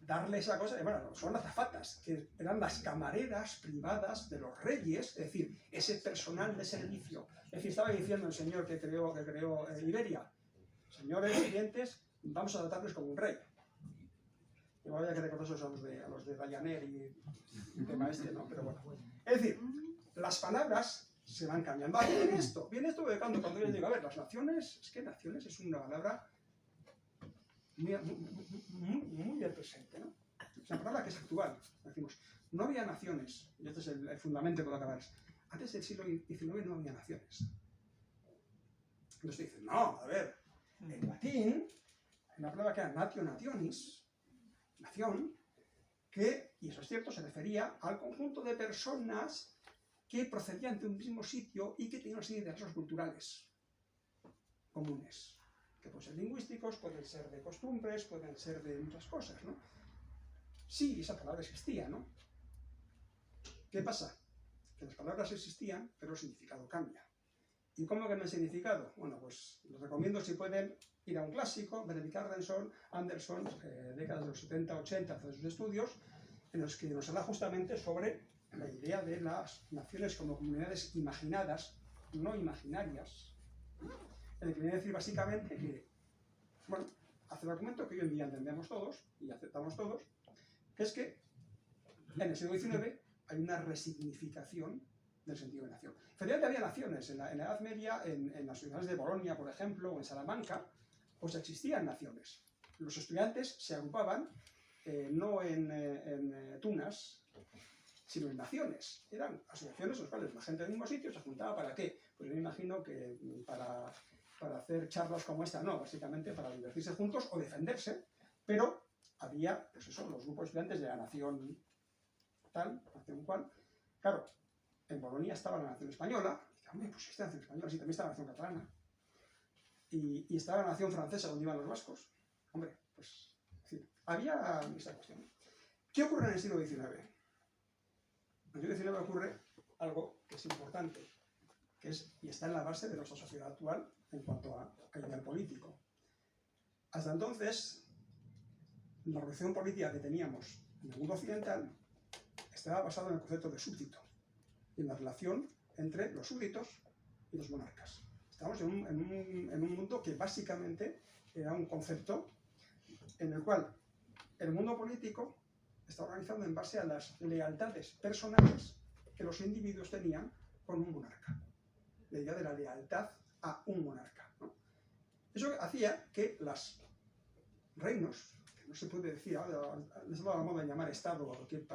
darle esa cosa, bueno, son azafatas, que eran las camareras privadas de los reyes, es decir, ese personal de servicio. Es decir, estaba diciendo el señor que creó Iberia, señores clientes, vamos a tratarles como un rey. Igual había que recordarlos a los de Ryanair y el tema este, ¿no? Pero bueno. Es decir, las palabras se van cambiando. Ah, bien esto porque cuando yo digo, a ver, las naciones, es que naciones es una palabra muy del presente, ¿no? Es una palabra que es actual. Decimos, no había naciones, y este es el fundamento con lo que acabar. Antes del siglo XIX no había naciones. Entonces dicen, no, a ver, en latín, una palabra que era natio nationis, nación, que, y eso es cierto, se refería al conjunto de personas que procedían de un mismo sitio y que tenían una serie de rasgos culturales comunes, que pueden ser lingüísticos, pueden ser de costumbres, pueden ser de muchas cosas, ¿no? Sí, esa palabra existía, ¿no? ¿Qué pasa? Que las palabras existían, pero el significado cambia. ¿Y cómo cambia el significado? Bueno, pues les recomiendo, si pueden, ir a un clásico, Benedict Anderson, décadas de los 70, 80, hace sus estudios, en los que nos habla justamente sobre la idea de las naciones como comunidades imaginadas, no imaginarias, en el que viene a decir básicamente que, bueno, hace el argumento que hoy en día entendemos todos y aceptamos todos, que es que en el siglo XIX hay una resignificación del sentido de nación. Efectivamente había naciones, en la Edad Media, en las ciudades de Bolonia, por ejemplo, o en Salamanca, pues existían naciones. Los estudiantes se agrupaban no en tunas, sino en naciones. Eran asociaciones en las cuales la gente del mismo sitio se juntaba. ¿Para qué? Pues yo me imagino que para hacer charlas como esta, no, básicamente para divertirse juntos o defenderse, pero había, pues eso, los grupos de estudiantes de la nación tal, nación cual. Claro, en Bolonia estaba la nación española, y, hombre, pues esta nación española, sí, también estaba la nación catalana. y estaba la nación francesa donde iban los vascos. Hombre, pues en fin, había esa cuestión. ¿Qué ocurre en el siglo XIX? En el siglo XIX ocurre algo que es importante, que es, y está en la base de nuestra sociedad actual en cuanto a ideal político. Hasta entonces, la organización política que teníamos en el mundo occidental estaba basada en el concepto de súbdito y en la relación entre los súbditos y los monarcas. Estamos en un mundo que básicamente era un concepto en el cual el mundo político está organizado en base a las lealtades personales que los individuos tenían con un monarca. La idea de la lealtad a un monarca, ¿no? Eso hacía que los reinos, que no se puede decir ahora, les ha dado la moda de llamar Estado a cualquier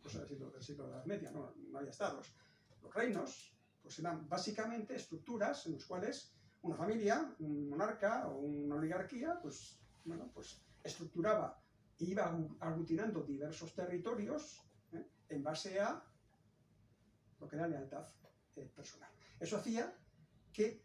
cosa del siglo de la Edad Media, no había estados. Los reinos pues eran básicamente estructuras en las cuales una familia, un monarca o una oligarquía, pues, bueno, pues estructuraba e iba aglutinando diversos territorios en base a lo que era lealtad personal. Eso hacía que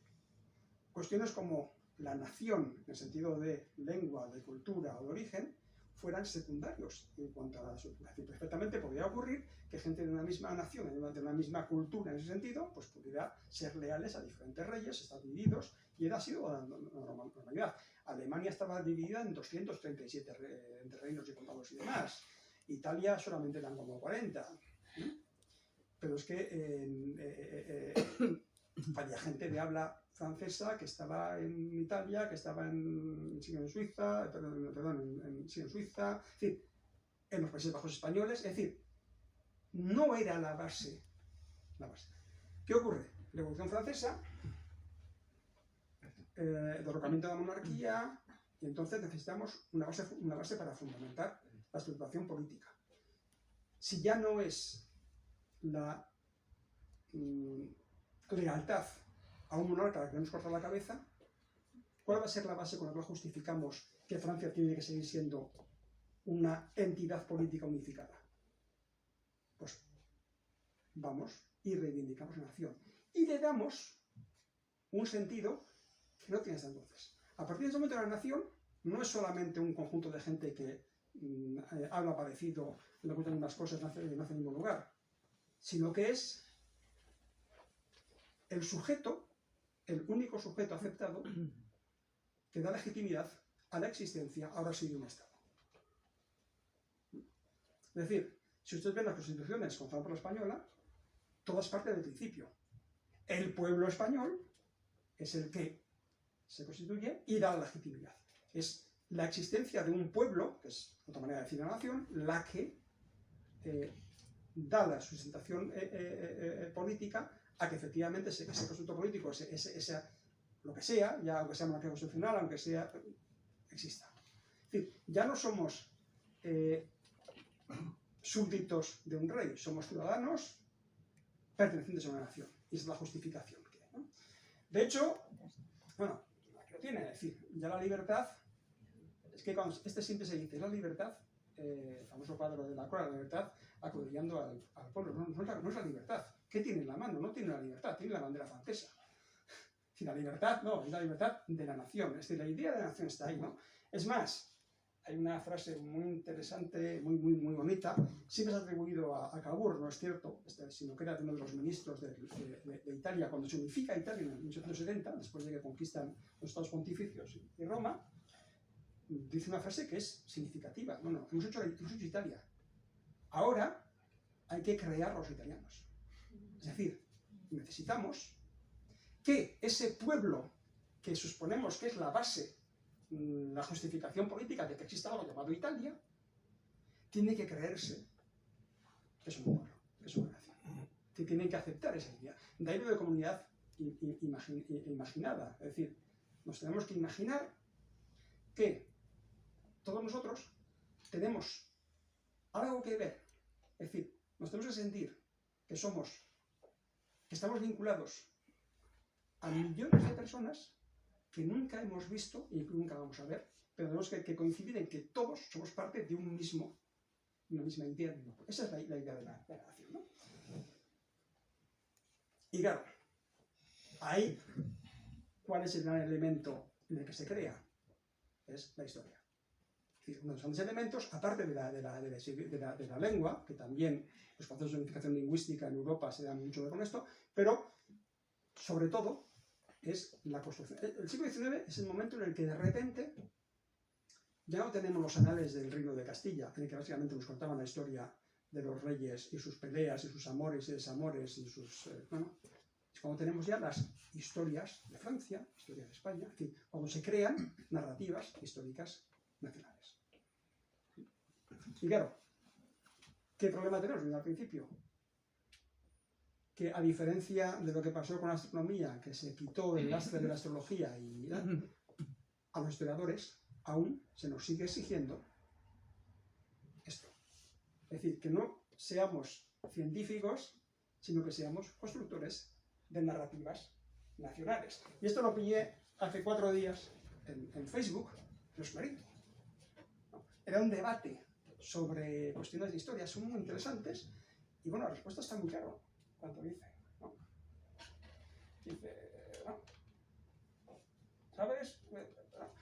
cuestiones como la nación, en el sentido de lengua, de cultura o de origen, fueran secundarios en cuanto a la estructura. Perfectamente podría ocurrir que gente de una misma nación, de una misma cultura en ese sentido, pues pudiera ser leales a diferentes reyes, estar divididos, y era así la normalidad. Alemania estaba dividida en 237 entre reinos y condados y demás. Italia solamente eran como 40. Pero es que había gente de habla francesa que estaba en Italia, que estaba en Suiza, en Suiza, es decir, en los Países Bajos españoles, es decir, no era la base. ¿Qué ocurre? La Revolución Francesa, el derrocamiento de la monarquía, y entonces necesitamos una base para fundamentar la estructuración política. Si ya no es la lealtad a un monarca que queremos cortar la cabeza, ¿cuál va a ser la base con la cual justificamos que Francia tiene que seguir siendo una entidad política unificada? Pues vamos y reivindicamos la nación. Y le damos un sentido que no tiene hasta entonces. A partir de ese momento la nación no es solamente un conjunto de gente que habla parecido, le cuentan unas cosas, nace en el mismo lugar, sino que es el sujeto, el único sujeto aceptado que da legitimidad a la existencia, ahora sí, de un Estado. Es decir, si ustedes ven las constituciones comenzadas por la española, todas parten del principio. El pueblo español es el que se constituye y da la legitimidad. Es la existencia de un pueblo, que es otra manera de decir la nación, la que da la sustentación política a que efectivamente ese constructo político, lo que sea, ya aunque sea monarquía constitucional, aunque sea, exista. Es decir, ya no somos súbditos de un rey, somos ciudadanos pertenecientes a una nación. Y esa es la justificación que hay, ¿no? De hecho, bueno, aquí lo tiene, es decir, ya la libertad, es que cuando siempre se dice, la libertad, el famoso cuadro de la Croix, la libertad acudillando al pueblo, no es la libertad. ¿Qué tiene en la mano? No tiene la libertad, tiene la bandera francesa. Si la libertad, no, es la libertad de la nación. Es decir, la idea de la nación está ahí, ¿no? Es más, hay una frase muy interesante, muy bonita, siempre se ha atribuido a Cavour, no es cierto, sino que era uno de los ministros de Italia, cuando se unifica Italia en 1870, después de que conquistan los Estados Pontificios y Roma, dice una frase que es significativa. No, hemos hecho Italia. Ahora hay que crear los italianos. Es decir, necesitamos que ese pueblo que suponemos que es la base, la justificación política de que exista algo llamado Italia, tiene que creerse que es un pueblo, que es una nación, que tienen que aceptar esa idea. De ahí lo de comunidad imaginada, es decir, nos tenemos que imaginar que todos nosotros tenemos algo que ver, es decir, nos tenemos que sentir que estamos vinculados a millones de personas que nunca hemos visto y que nunca vamos a ver, pero tenemos que coincidir en que todos somos parte de una misma idea. Esa es la idea de la nación, ¿no? Y claro, hay ¿cuál es el gran elemento en el que se crea? Es la historia. Es decir, uno de los grandes elementos, aparte de la lengua, que también los procesos de unificación lingüística en Europa se dan mucho con esto, pero sobre todo es la construcción. El siglo XIX es el momento en el que de repente ya no tenemos los anales del Reino de Castilla, en el que básicamente nos contaban la historia de los reyes y sus peleas y sus amores y desamores y sus... es cuando tenemos ya las historias de Francia, historias de España, es decir, cuando se crean narrativas históricas nacionales. Y claro, ¿qué problema tenemos al principio? Que a diferencia de lo que pasó con la astronomía, que se quitó el lastre de la astrología y a los historiadores aún se nos sigue exigiendo esto. Es decir, que no seamos científicos, sino que seamos constructores de narrativas nacionales. Y esto lo pillé hace 4 días en Facebook, pero es clarito. Era un debate sobre cuestiones de historia, son muy interesantes, y bueno, la respuesta está muy clara. ¿Cuánto dice? ¿No? Dice, no. ¿Sabes? No.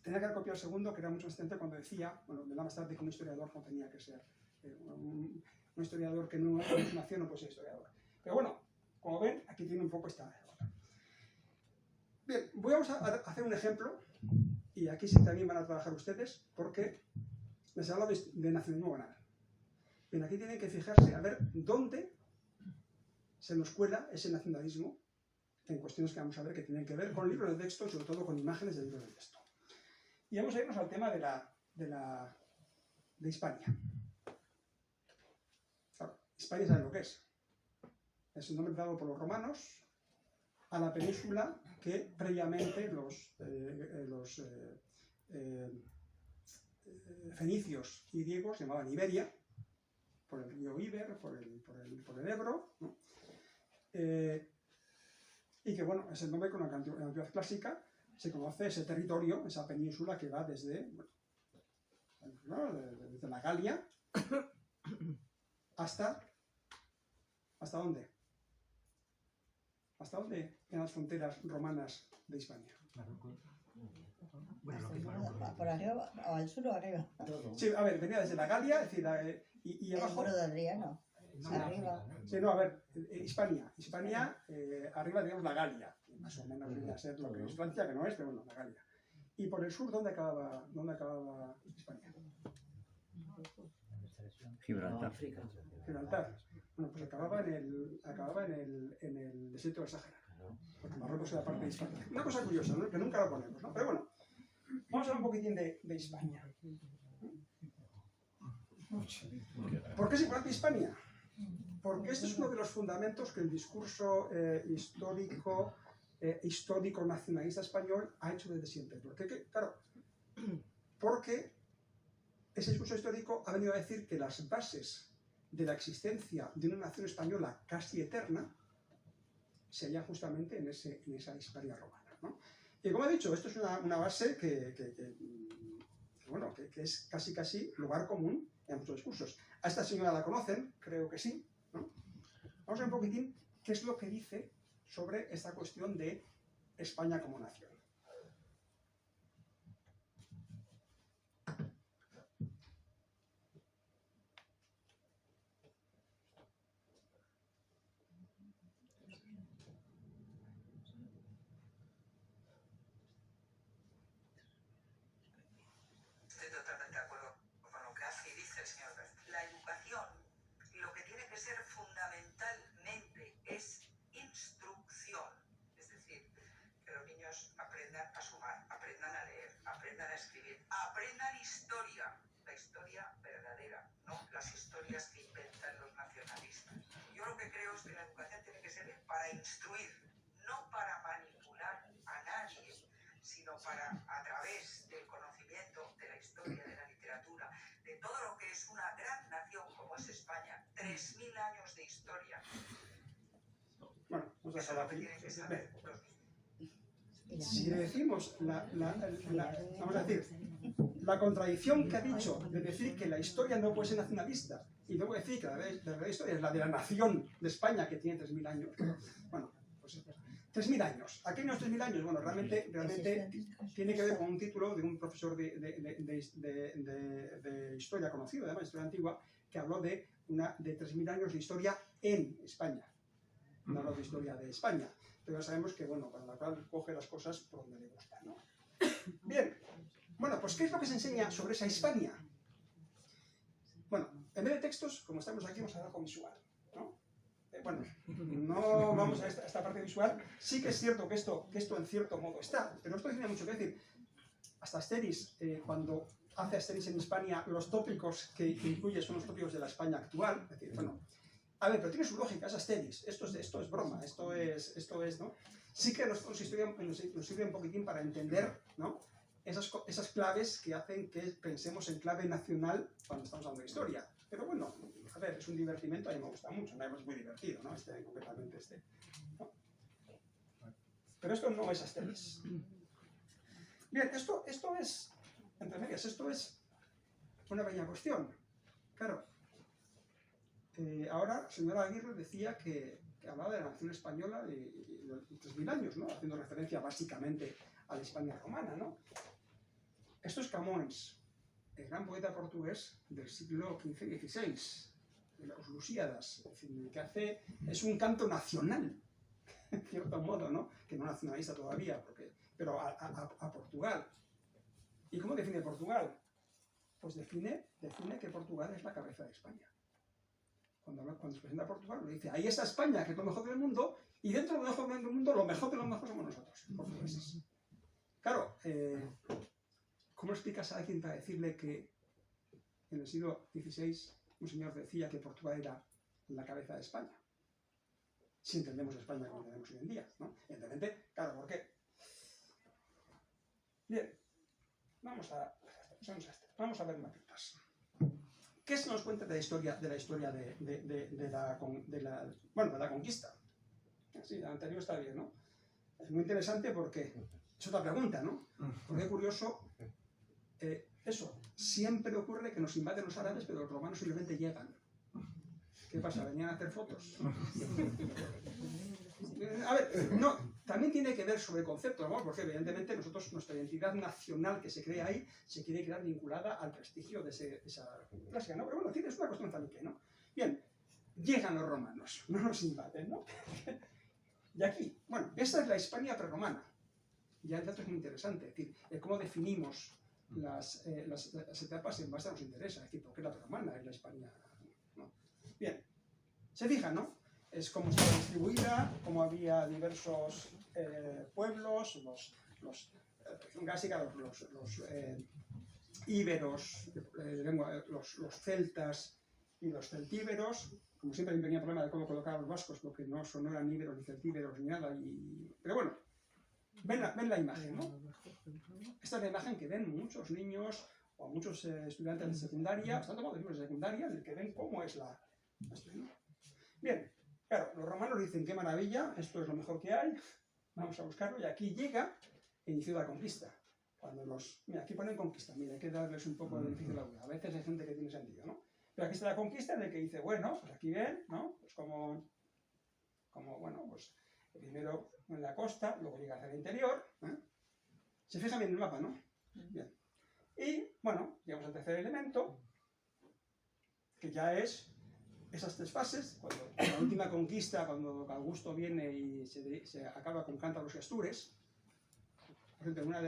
Tenía que haber copiado el segundo, que era mucho más evidente cuando decía, bueno, de más tarde que un historiador no tenía que ser, un historiador que no es nació no puede ser historiador. Pero bueno, como ven, aquí tiene un poco esta... Bien, vamos a hacer un ejemplo, y aquí sí también van a trabajar ustedes, porque les hablo de nacionalismo banal. Bien, aquí tienen que fijarse a ver dónde se nos cuela ese nacionalismo en cuestiones que vamos a ver que tienen que ver con libros de texto, sobre todo con imágenes de libros de texto. Y vamos a irnos al tema de Hispania. Claro, Hispania saben lo que es. Es un nombre dado por los romanos a la península que previamente los fenicios y griegos llamaban Iberia, por el río Iber, por el Ebro, ¿no? Y que bueno, es el nombre con la antigüedad clásica se conoce ese territorio, esa península que va desde la Galia ¿hasta ¿dónde? ¿Hasta dónde eran las fronteras romanas de Hispania? ¿Por arriba o al sur o arriba? Sí, a ver, venía desde la Galia, es decir, y abajo... El muro del Adriano. Arriba. Sí, no, a ver, Hispania, arriba tenemos la Galia, más o menos viene a ser lo que es Francia, que no es, pero bueno, la Galia. Y por el sur, ¿dónde acababa Hispania? Gibraltar. Gibraltar. Bueno, pues acababa en el desierto del Sáhara, porque Marruecos era parte de Hispania. Una cosa curiosa, ¿no? Que nunca lo ponemos, ¿no? Pero bueno, vamos a hablar un poquitín de Hispania. ¿Por qué es importante Hispania? Porque este es uno de los fundamentos que el discurso histórico nacionalista español ha hecho desde siempre. Porque ese discurso histórico ha venido a decir que las bases de la existencia de una nación española casi eterna se hallan justamente en esa Hispania romana, ¿no? Y como he dicho, esto es una base que es casi lugar común en muchos discursos. A esta señora la conocen, creo que sí, ¿no? Vamos a ver un poquitín qué es lo que dice sobre esta cuestión de España como nación. Instruir, no para manipular a nadie, sino para, a través del conocimiento de la historia, de la literatura, de todo lo que es una gran nación como es España, 3000 años de historia. Bueno, vamos a dejarlo aquí. Los... Si le decimos vamos a decir, la contradicción que ha dicho de decir que la historia no puede ser nacionalista y luego decir que la verdadera historia es la de la nación de España que tiene 3000 años, bueno, pues 3.000 años. ¿A qué unos 3.000 años? Bueno, realmente tiene que ver con un título de un profesor de historia conocido, además, historia antigua, que habló de 3.000 años de historia en España. No habló de historia de España. Pero ya sabemos que, bueno, cada cual coge las cosas por donde le gusta, ¿no? Bien. Bueno, pues ¿qué es lo que se enseña sobre esa Hispania? Bueno, en vez de textos, como estamos aquí, vamos a ver algo visual, ¿no? Bueno, no vamos a esta parte visual. Sí que es cierto que esto en cierto modo está, pero esto tiene mucho que decir. Hasta Asterix, cuando hace Asterix en Hispania, los tópicos que incluye son los tópicos de la España actual. Es decir, bueno, a ver, pero tiene su lógica, es Asterix, esto es broma, esto es, ¿no? Sí que nos sirve un poquitín para entender, ¿no? Esas claves que hacen que pensemos en clave nacional cuando estamos hablando de historia. Pero bueno, a ver, es un divertimento, a mí me gusta mucho, ¿no? Es muy divertido, ¿no? Concretamente ¿no? Pero esto no es Asterix. Bien, esto es, entre medias, esto es una pequeña cuestión. Claro, ahora, señora Aguirre decía que hablaba de la nación española de 3.000 años, ¿no? Haciendo referencia básicamente a la España romana, ¿no? Esto es Camões, el gran poeta portugués del siglo XV y XVI, de los Lusíadas, es decir, que hace, es un canto nacional, en cierto modo, ¿no? Que no nacionalista todavía, pero a Portugal. ¿Y cómo define Portugal? Pues define que Portugal es la cabeza de España. Cuando se presenta a Portugal, le dice, ahí está España, que es lo mejor del mundo, y dentro de lo mejor del mundo, lo mejor de lo mejor somos nosotros, portugueses. Claro, ¿cómo explicas a alguien para decirle que en el siglo XVI un señor decía que Portugal era la cabeza de España? Si entendemos España como entendemos hoy en día, ¿no? Evidentemente, claro, ¿por qué? Bien, vamos a ver mapitas. ¿Qué se nos cuenta de la historia de la conquista? Sí, la anterior está bien, ¿no? Es muy interesante porque es otra pregunta, ¿no? Porque es curioso, eso, siempre ocurre que nos invaden los árabes, pero los romanos simplemente llegan. ¿Qué pasa? ¿Venían a hacer fotos? A ver, no, también tiene que ver sobre el concepto, ¿no? Porque evidentemente nuestra identidad nacional que se crea ahí se quiere quedar vinculada al prestigio de esa clase, ¿no? Pero bueno, es una cuestión también, ¿no? Bien, llegan los romanos, no nos invaden, ¿no? Y aquí, bueno, esta es la Hispania prerromana. Ya el dato es muy interesante, es decir, cómo definimos las etapas en base a nos interesa, es decir, ¿por qué la prerromana es la Hispania? ¿No? Bien, se fijan, ¿no? Es cómo estaba distribuida, cómo había diversos pueblos, los íberos, los celtas y los celtíberos. Como siempre tenía problema de cómo colocar a los vascos, porque no eran íberos ni celtíberos ni nada. Pero bueno, ven la imagen, ¿no? Esta es la imagen que ven muchos niños o muchos estudiantes de secundaria, tanto como de libros de secundaria, en el que ven cómo es ¿no? Bien, claro, los romanos dicen, qué maravilla, esto es lo mejor que hay, vamos a buscarlo, y aquí llega e inició la conquista. Mira, aquí ponen conquista, mira, hay que darles un poco de beneficio de la duda. A veces hay gente que tiene sentido, ¿no? Pero aquí está la conquista en el que dice, bueno, pues aquí ven, ¿no? Pues como bueno, pues primero en la costa, luego llega hacia el interior, ¿eh? Se fija bien en el mapa, ¿no? Bien. Y, bueno, llegamos al tercer elemento, que ya es esas tres fases, cuando la última conquista, cuando Augusto viene y se acaba con Cántabros y Astures. Por ejemplo, una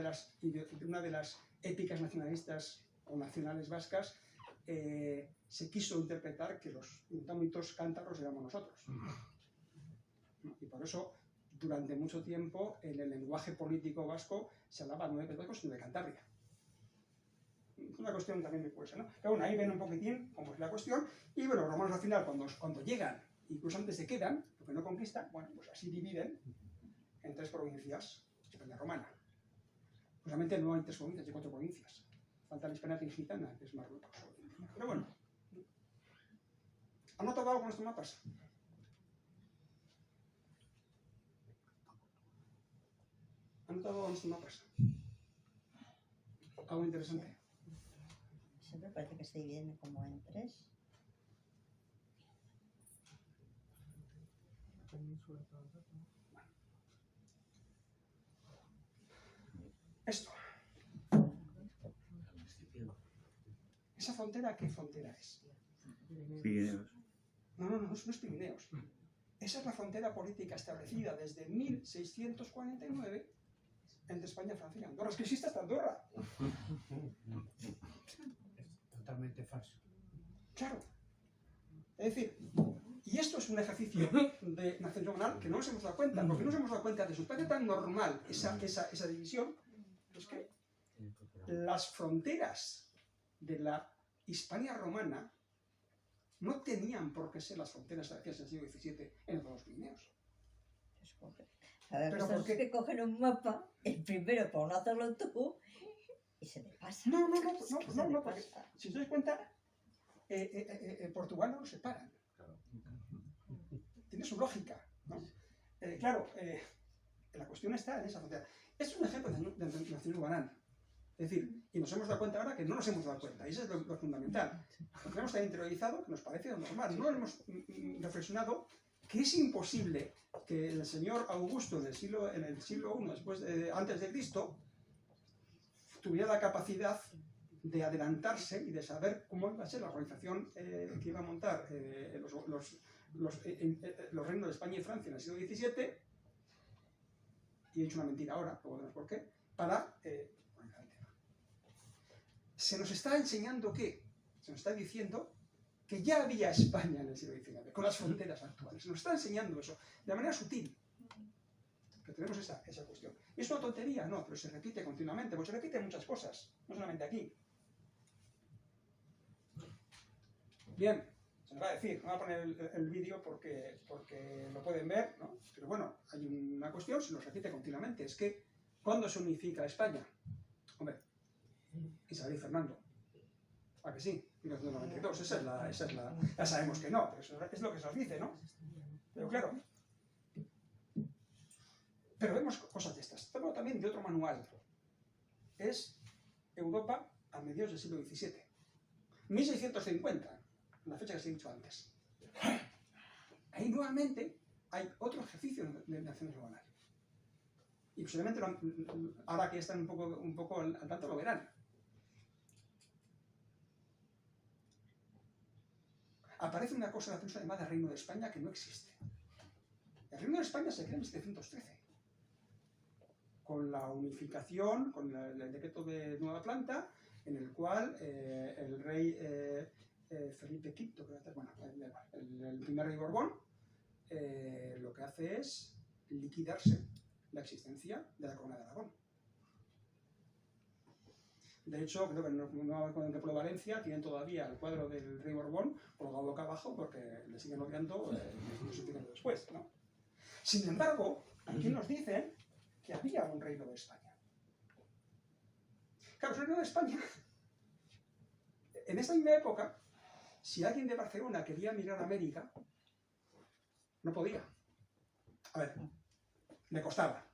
de las épicas nacionalistas o nacionales vascas se quiso interpretar que los indómitos cántabros éramos nosotros. Y por eso, durante mucho tiempo, en el lenguaje político vasco se hablaba no de vascos, sino de Cantabria. Es una cuestión también muy curiosa, ¿no? Pero bueno, ahí ven un poquitín cómo es la cuestión. Y bueno, los romanos al final, cuando llegan, incluso antes se quedan, porque no conquistan, bueno, pues así dividen en tres provincias, España romana. Justamente no hay tres provincias, hay 4 provincias. Falta la Hispania Tingitana, que es Marruecos. Pero bueno, ¿han notado algo con estos mapas? ¿Han notado algo con estos mapas? Algo interesante. Siempre parece que se dividen como en 3. ¿Esa frontera qué frontera es? Pirineos. No es Pirineos. Esa es la frontera política establecida desde 1649 entre España, Francia y Andorra. Es que existe hasta Andorra. Totalmente falso. Claro. Es decir, y esto es un ejercicio de nacional que no nos hemos dado cuenta, porque no nos hemos dado cuenta de su parece tan normal esa división, es que las fronteras de la Hispania romana no tenían por qué ser las fronteras establecidas en el siglo XVII en los Pirineos. A ver, Pero pues ¿por qué? que cogen un mapa, el primero por no hacerlo tú, y se te pasa. No, Se te porque pasa. si os dais cuenta, Portugal no lo separan. Tiene su lógica, ¿no? Claro, la cuestión está en esa frontera. Esto es un ejemplo de nación banana. Es decir, y nos hemos dado cuenta ahora que no nos hemos dado cuenta, y eso es lo fundamental. Lo tenemos tan interiorizado que nos parece normal. No hemos reflexionado que es imposible que el señor Augusto en el siglo I, antes de Cristo, tuviera la capacidad de adelantarse y de saber cómo iba a ser la organización que iba a montar los reinos de España y Francia en el siglo XVII, y he dicho una mentira ahora, luego veremos por qué, para... se nos está enseñando que, se nos está diciendo que ya había España en el siglo XIX, con las fronteras actuales. Se nos está enseñando eso, de manera sutil, que tenemos esa cuestión. ¿Y es una tontería? No, pero se repite continuamente, porque se repiten muchas cosas, no solamente aquí. Bien, se nos va a decir, no voy a poner el vídeo porque lo pueden ver, ¿no? Pero bueno, hay una cuestión, se nos repite continuamente, es que, ¿cuándo se unifica España? Hombre, Isabel y Fernando. ¿A que sí? 1992, esa es la... Ya sabemos que no, pero eso es lo que se nos dice, ¿no? Pero claro, pero vemos cosas de estas. Tengo también de otro manual. Es Europa a mediados del siglo XVII. 1650, la fecha que os he dicho antes. Ahí nuevamente hay otro ejercicio de naciones globales. Y posiblemente ahora que están un poco al tanto lo verán. Aparece una cosa llamada Reino de España que no existe. El Reino de España se crea en 1713, con la unificación, con el decreto de Nueva Planta, en el cual el rey Felipe V, el primer rey Borbón, lo que hace es liquidarse la existencia de la Corona de Aragón. De hecho, creo que en el pueblo de Valencia tienen todavía el cuadro del rey Borbón colgado boca abajo porque le siguen odiando unos años después, ¿no? Sin embargo, aquí nos dicen que había un reino de España. Claro, el reino de España, en esta misma época, si alguien de Barcelona quería migrar a América, no podía. A ver, le costaba.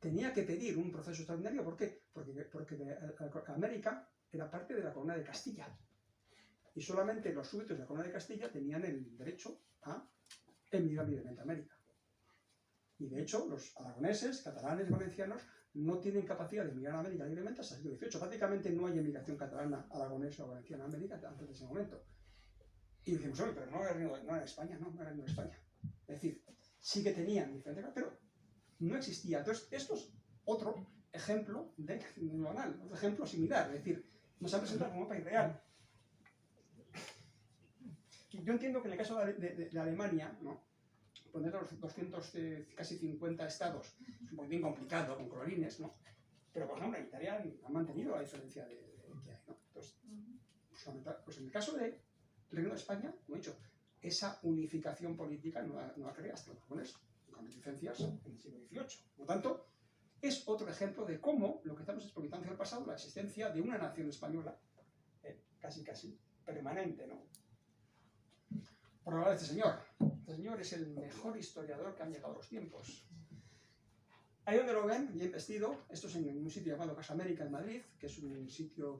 Tenía que pedir un proceso extraordinario. ¿Por qué? Porque América era parte de la corona de Castilla. Y solamente los súbditos de la corona de Castilla tenían el derecho a emigrar libremente a América. Y de hecho, los aragoneses, catalanes, valencianos, no tienen capacidad de emigrar a América libremente hasta el siglo XVIII. Prácticamente no hay emigración catalana, aragonesa o valenciana a América antes de ese momento. Y decimos, oye, pero no era España, no era en España. Es decir, sí que tenían diferentes, pero no existía. Entonces, esto es otro ejemplo de nacional, otro ejemplo similar. Es decir, nos han presentado como un país real. Yo entiendo que en el caso de Alemania, ¿no?, poner los 200, casi 50 estados es un poquitín complicado, con colorines, ¿no? Pero, por ejemplo, en Italia han mantenido la diferencia que hay, ¿no? Entonces, pues en el caso del Reino de España, como he dicho, esa unificación política no la crea hasta los Borbones, con licencias en el siglo XVIII. Por lo tanto, es otro ejemplo de cómo lo que estamos experimentando en el pasado, la existencia de una nación española, casi permanente, ¿no? Por hablar de este señor. Este señor es el mejor historiador que han llegado a los tiempos. Ahí donde lo ven, bien vestido, esto es en un sitio llamado Casa América en Madrid, que es un sitio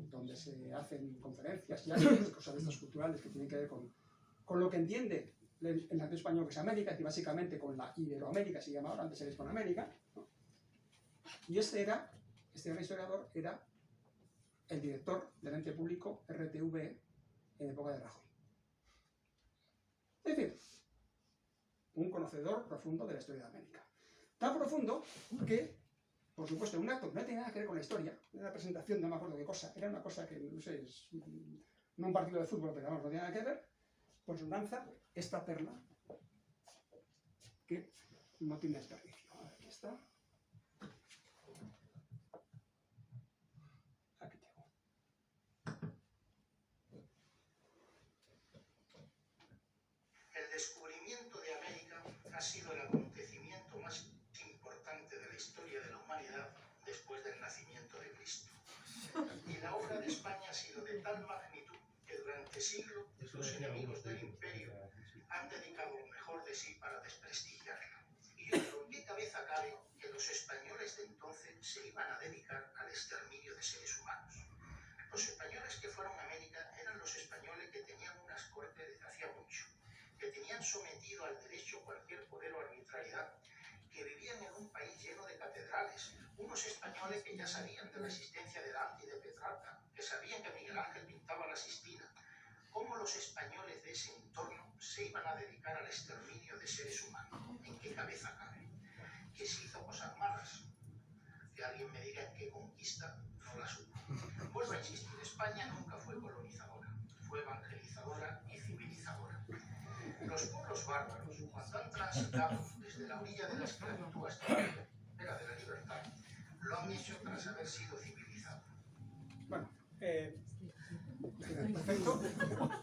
donde se hacen conferencias y hay cosas de estas culturales que tienen que ver con lo que entiende el nación español, que es América, que básicamente con la Iberoamérica se llama ahora, antes era Hispanoamérica, ¿no? Y este gran historiador era el director del ente público RTV en época de Rajoy. Es decir, un conocedor profundo de la historia de América. Tan profundo que, por supuesto, en un acto que no tenía nada que ver con la historia, en una presentación, no me acuerdo qué cosa, era una cosa que, no sé, no un partido de fútbol, pero vamos, no tenía nada que ver, pues lanza esta perla que no tiene desperdicio. A ver, aquí está. Aquí tengo. El descubrimiento de América ha sido el acontecimiento más importante de la historia de la humanidad después del nacimiento de Cristo. Y la obra de España ha sido de tal magnitud que durante siglos los enemigos del imperio han dedicado lo mejor de sí para desprestigiarla. Y yo digo, ¿en qué cabeza cabe que los españoles de entonces se iban a dedicar al exterminio de seres humanos? Los españoles que fueron a América eran los españoles que tenían unas cortes desde hacía mucho, que tenían sometido al derecho cualquier poder o arbitrariedad, que vivían en un país lleno de catedrales, unos españoles que ya sabían de la existencia de Dante y de Petrarca, que sabían que Miguel Ángel pintaba la Sistina. ¿Cómo los españoles de ese entorno se iban a dedicar al exterminio de seres humanos? ¿En qué cabeza cabe? ¿Que se hizo cosas malas? Que alguien me diga en qué conquista, no la supo. Vuelvo a insistir, España nunca fue colonizadora, fue evangelizadora y civilizadora. Los pueblos bárbaros, cuando han transitado desde la orilla de la esclavitud hasta la era de la libertad, lo han hecho tras haber sido civilizados. Bueno, perfecto.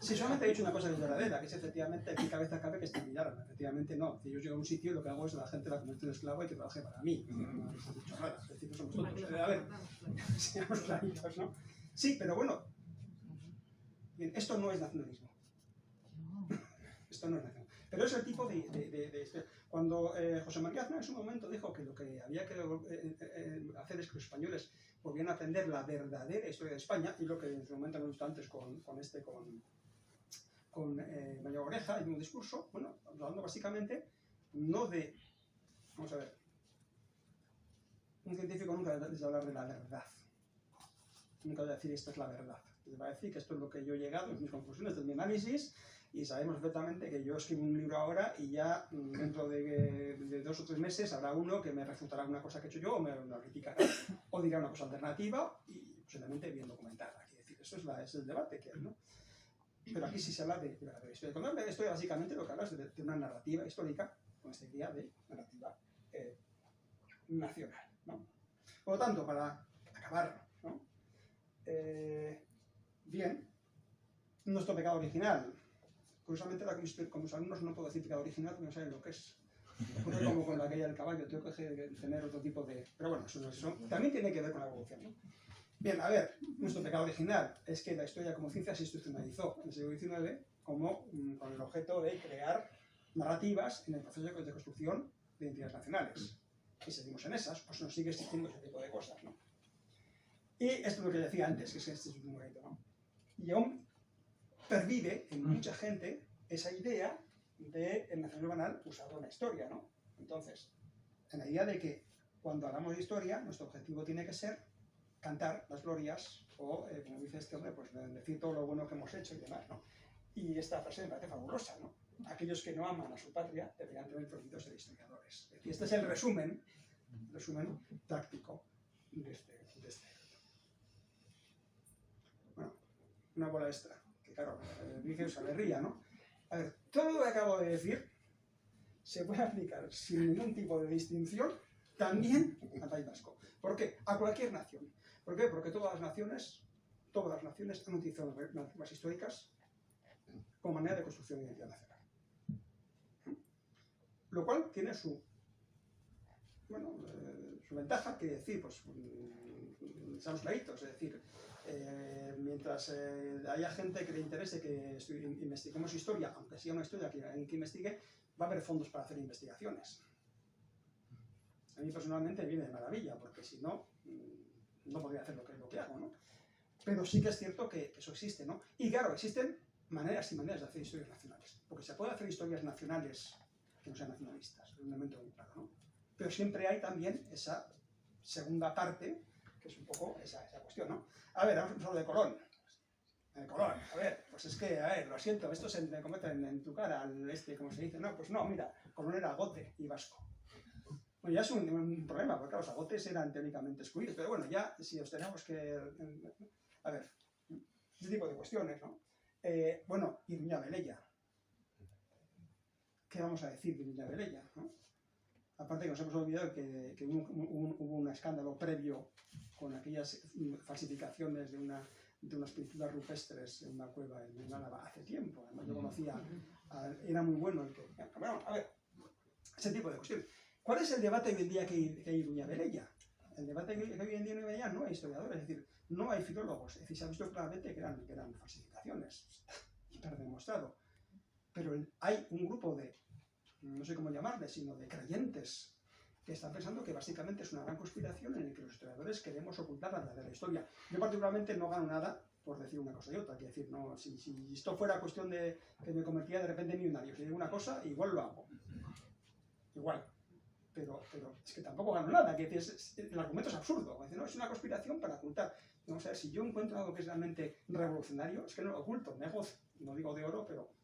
Si solamente he dicho una cosa que es verdadera, que es efectivamente en qué cabeza cabe que estilizaran. Efectivamente no. Si yo llego a un sitio, lo que hago es la gente la convierte en esclavo y que trabaje para mí. No es dicho nada. Es decir, no somos tontos. A ver, seamos claritos, ¿no? Sí, pero bueno. Bien, esto no es nacionalismo. Esto no es nacionalismo. Pero es el tipo de cuando José María Aznar en su momento dijo que lo que había que hacer es que los españoles volvieran a aprender la verdadera historia de España, y lo que en su momento me gustó antes con María Oreja en un discurso, bueno, hablando básicamente no de, vamos a ver, un científico nunca les va a hablar de la verdad, nunca va a decir esto es la verdad, les va a decir que esto es lo que yo he llegado, es mis conclusiones de mi análisis, y sabemos perfectamente que yo escribo un libro ahora y ya dentro de 2 o 3 meses habrá uno que me refutará una cosa que he hecho yo, o me lo criticará, o dirá una cosa alternativa y posiblemente bien documentada. Es decir, eso es el debate que hay, ¿no? Pero aquí sí se habla de la historia. Cuando habla de historia, básicamente lo que habla es de una narrativa histórica, con esta idea de narrativa nacional, ¿no? Por lo tanto, para acabar, ¿no? Bien, nuestro pecado original. Curiosamente, con los alumnos no puedo decir pecado original porque no saben lo que es. Ocurre como con aquella del caballo, tengo que tener otro tipo de... Pero bueno, eso también tiene que ver con la evolución, ¿no? Bien, a ver, nuestro pecado original es que la historia como ciencia se institucionalizó en el siglo XIX como con el objeto de crear narrativas en el proceso de construcción de identidades nacionales. Y seguimos en esas, pues nos sigue existiendo ese tipo de cosas, ¿no? Y esto es lo que decía antes, que este es un momento, ¿no? Y aún pervive en mucha gente esa idea del nacionalismo banal usado en la historia, ¿no? Entonces, en la idea de que cuando hablamos de historia, nuestro objetivo tiene que ser cantar las glorias o, como dice este hombre, pues decir todo lo bueno que hemos hecho y demás, ¿no? Y esta frase me parece fabulosa, ¿no? Aquellos que no aman a su patria deberían tener prohibidos ser historiadores. Es decir, este es el resumen táctico de este. Bueno, una bola extra. Claro, dice se me ría, ¿no? A ver, todo lo que acabo de decir se puede aplicar sin ningún tipo de distinción también al País Vasco. ¿Por qué? A cualquier nación. ¿Por qué? Porque todas las naciones han utilizado narrativas históricas como manera de construcción de identidad nacional. Lo cual tiene su ventaja, que decir, pues, seamos claritos, es decir, mientras haya gente que le interese que investiguemos historia, aunque sea una historia que alguien que investigue, va a haber fondos para hacer investigaciones. A mí personalmente me viene de maravilla, porque si no, no podría hacer lo que hago, ¿no? Pero sí que es cierto que eso existe, ¿no? Y claro, existen maneras y maneras de hacer historias nacionales, porque se puede hacer historias nacionales que no sean nacionalistas, es un elemento muy claro, ¿no? Pero siempre hay también esa segunda parte, que que es un poco esa cuestión, ¿no? A ver, vamos a hablar de Colón. Colón, a ver, pues es que, a ver, lo siento, esto se me comete en tu cara, como se dice, no, pues no, mira, Colón era gote y vasco. Bueno, ya es un problema, porque claro, los agotes eran teóricamente excluidos, pero bueno, ya si os tenemos que... A ver, ese tipo de cuestiones, ¿no? Bueno, Iruña Velella. ¿Qué vamos a decir de Iruña Velella, ¿no? Aparte que nos hemos olvidado que hubo un escándalo previo con aquellas falsificaciones de unas pinturas rupestres en una cueva en Álava hace tiempo. Además, yo conocía, era muy bueno el que... Bueno, a ver, ese tipo de cuestiones. ¿Cuál es el debate hoy en día que hay Iruña Velella? El debate que hoy en día en Velella no hay historiadores, es decir, no hay filólogos. Es decir, se ha visto claramente que eran falsificaciones, está demostrado. Pero hay un grupo de, no sé cómo llamarle, sino de creyentes que están pensando que básicamente es una gran conspiración en la que los historiadores queremos ocultar la verdadera historia. Yo particularmente no gano nada por decir una cosa y otra, quiero decir, no, si esto fuera cuestión de que me convertía de repente en millonario, si digo una cosa, igual lo hago. Igual. Pero es que tampoco gano nada, que el argumento es absurdo. No, es una conspiración para ocultar. Vamos a ver, si yo encuentro algo que es realmente revolucionario, es que no lo oculto, me hago, no digo de oro, pero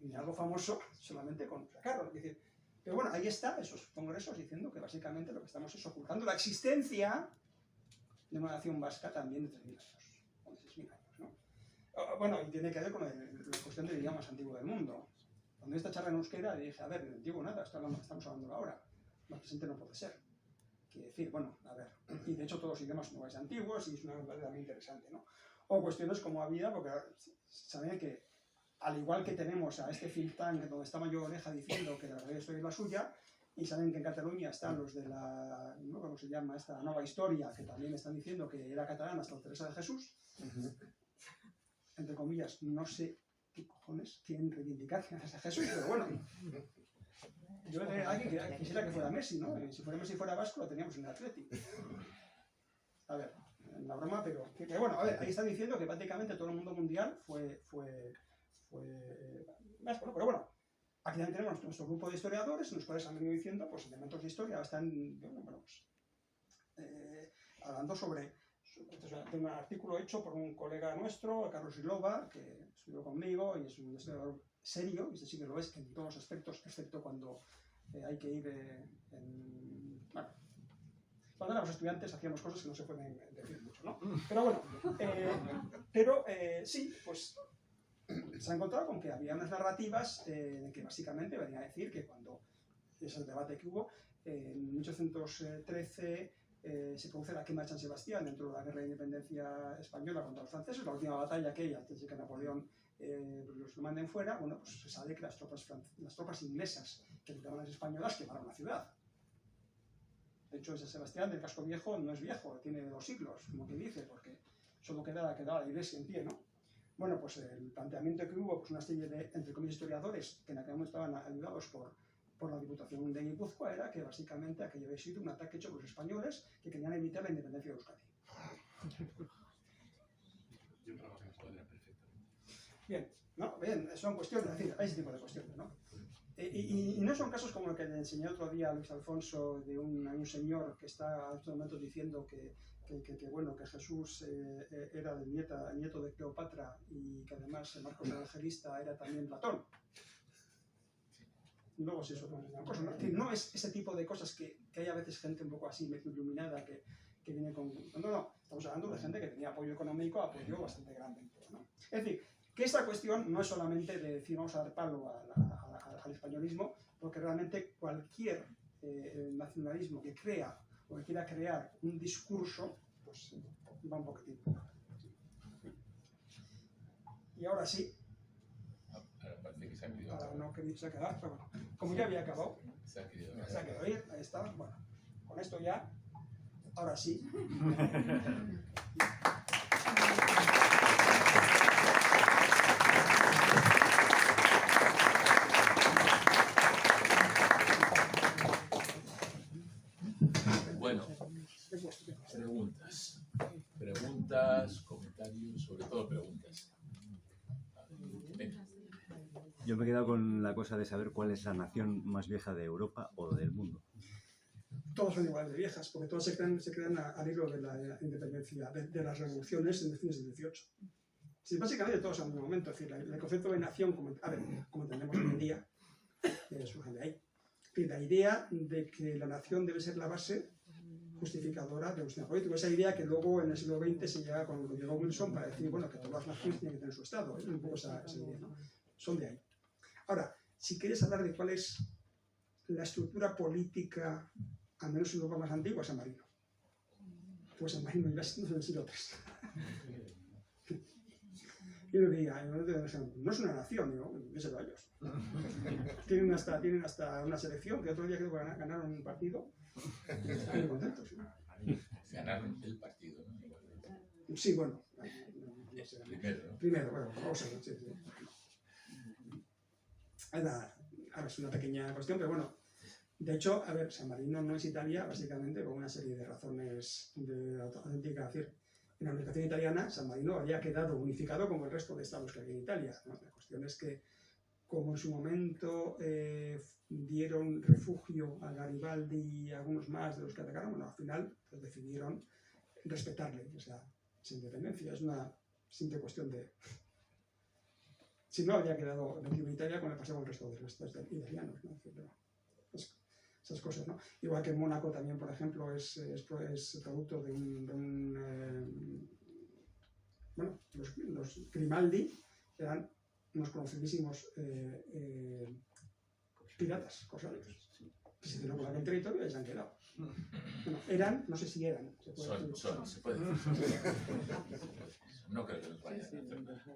ni algo famoso solamente con sacarlo. Es decir, pero bueno, ahí está esos congresos diciendo que básicamente lo que estamos es ocultando la existencia de una nación vasca también de 3.000 años, o de 6.000 años, ¿no? Bueno, y tiene que ver con la cuestión del idioma más antiguo del mundo. Cuando esta charla en euskera dije, a ver, no antiguo nada, estamos hablando ahora. Más presente no puede ser. Quiere decir, bueno, a ver, y de hecho todos los idiomas no son antiguos y es una verdad muy interesante, ¿no? O cuestiones como había, porque saben que, al igual que tenemos a este think tank donde está Mayor Oreja diciendo que la verdadera historia es la suya, y saben que en Cataluña están los de la, ¿no? ¿Cómo se llama? Esta Nueva Historia, que también están diciendo que era catalana hasta Teresa de Jesús, entre comillas, no sé qué cojones quieren reivindicar Teresa de Jesús, pero bueno. Yo quisiera que fuera Messi, ¿no? Si fuera Messi fuera vasco, lo teníamos en el Atleti. A ver, la broma, pero bueno, a ver, ahí están diciendo que prácticamente todo el mundo mundial fue vasco, ¿no? Pero bueno, aquí también tenemos nuestro grupo de historiadores, en los cuales han venido diciendo, pues, elementos de historia, están, bueno, pues, hablando sobre un artículo hecho por un colega nuestro, Carlos Ilova, que estudió conmigo y es un historiador serio, y este sí que lo es en todos los aspectos, excepto cuando hay que ir bueno, cuando éramos estudiantes hacíamos cosas que no se pueden decir mucho, ¿no? Pero bueno, sí, pues se ha encontrado con que había unas narrativas que básicamente venían a decir que cuando, ese es el debate que hubo, en 1813 se produce la quema de San Sebastián dentro de la guerra de independencia española contra los franceses, la última batalla aquella, antes de que Napoleón los manden fuera. Bueno, pues se sabe que las tropas inglesas que liberaban a las españolas quemaron la ciudad. De hecho, San Sebastián del Casco Viejo no es viejo, tiene 2 siglos, como quien dice, porque solo quedaba la iglesia en pie, ¿no? Bueno, pues el planteamiento que hubo, pues una serie de, entre comillas, historiadores, que en aquel momento estaban ayudados por la Diputación de Guipúzcoa, era que básicamente aquello había sido un ataque hecho por los españoles que querían evitar la independencia de Euskadi. Yo trabajo en escuadra perfectamente. Bien, ¿no? Bien, son cuestiones, es decir, hay ese tipo de cuestiones, ¿no? Y no son casos como el que le enseñé otro día a Luis Alfonso, de un señor que está en estos momentos diciendo que Jesús era el nieto de Cleopatra y que además Marcos el Evangelista era también Platón. Luego si eso es una cosa, ¿no? No es ese tipo de cosas que hay a veces gente un poco así, medio iluminada, que viene con... No, estamos hablando de gente que tenía apoyo económico, apoyo bastante grande, ¿no? Es decir, que esta cuestión no es solamente de decir vamos a dar palo al españolismo, porque realmente cualquier nacionalismo que crea o que quiera crear un discurso, pues va un poquitín. Y ahora sí, Ahora parece que se ha querido ahora acabar. no quería quedar, pero bueno, como ya había acabado, Se ha querido se ha quedado ir, ahí está, bueno, con esto ya, ahora sí. Bueno, preguntas, comentarios, sobre todo preguntas. Venga. Yo me he quedado con la cosa de saber cuál es la nación más vieja de Europa o del mundo. todas son iguales de viejas, porque todas se crean al hilo de la independencia, de las revoluciones en fines del 18. Sí, básicamente todos al mismo momento, es decir, el concepto de nación, como entendemos hoy en día, surge de ahí. Y la idea de que la nación debe ser la base justificadora de un sistema político. Esa idea que luego en el siglo XX se llega cuando llegó Wilson para decir, bueno, que todas las naciones tienen que tener su Estado. Es un poco esa idea, ¿no? Son de ahí. Ahora, si quieres hablar de cuál es la estructura política, al menos en Europa más antigua, San Marino. Pues San Marino ya es del siglo III. Y uno diría, no es una nación, digo, díselo a ellos. Tienen hasta una selección, que otro día creo que ganaron un partido. Están muy contentos. Ganaron el partido, ¿no? Sí, bueno. Primero, ¿no? Primero, bueno, vamos a ver. Sí. Ahora es una pequeña cuestión, pero bueno. De hecho, a ver, San Marino no es Italia, básicamente, por una serie de razones de auténtica. Es decir, en la unificación italiana, San Marino había quedado unificado como el resto de estados que había en Italia, ¿no? La cuestión es que, como en su momento dieron refugio a Garibaldi y a algunos más de los que atacaron, bueno, al final pues, decidieron respetarle, o sea, esa independencia. Es una simple cuestión de... Si no, habría quedado metido en Italia con el paseo con el resto de los estados italianos, ¿no? Esas cosas, ¿no? Igual que Mónaco también, por ejemplo, es producto de bueno, los Grimaldi eran unos conocidísimos piratas, corsarios, que se hicieron con aquel territorio y se han quedado. Bueno, eran, no sé si eran. Se puede decir. No creo que nos vayan a hacer.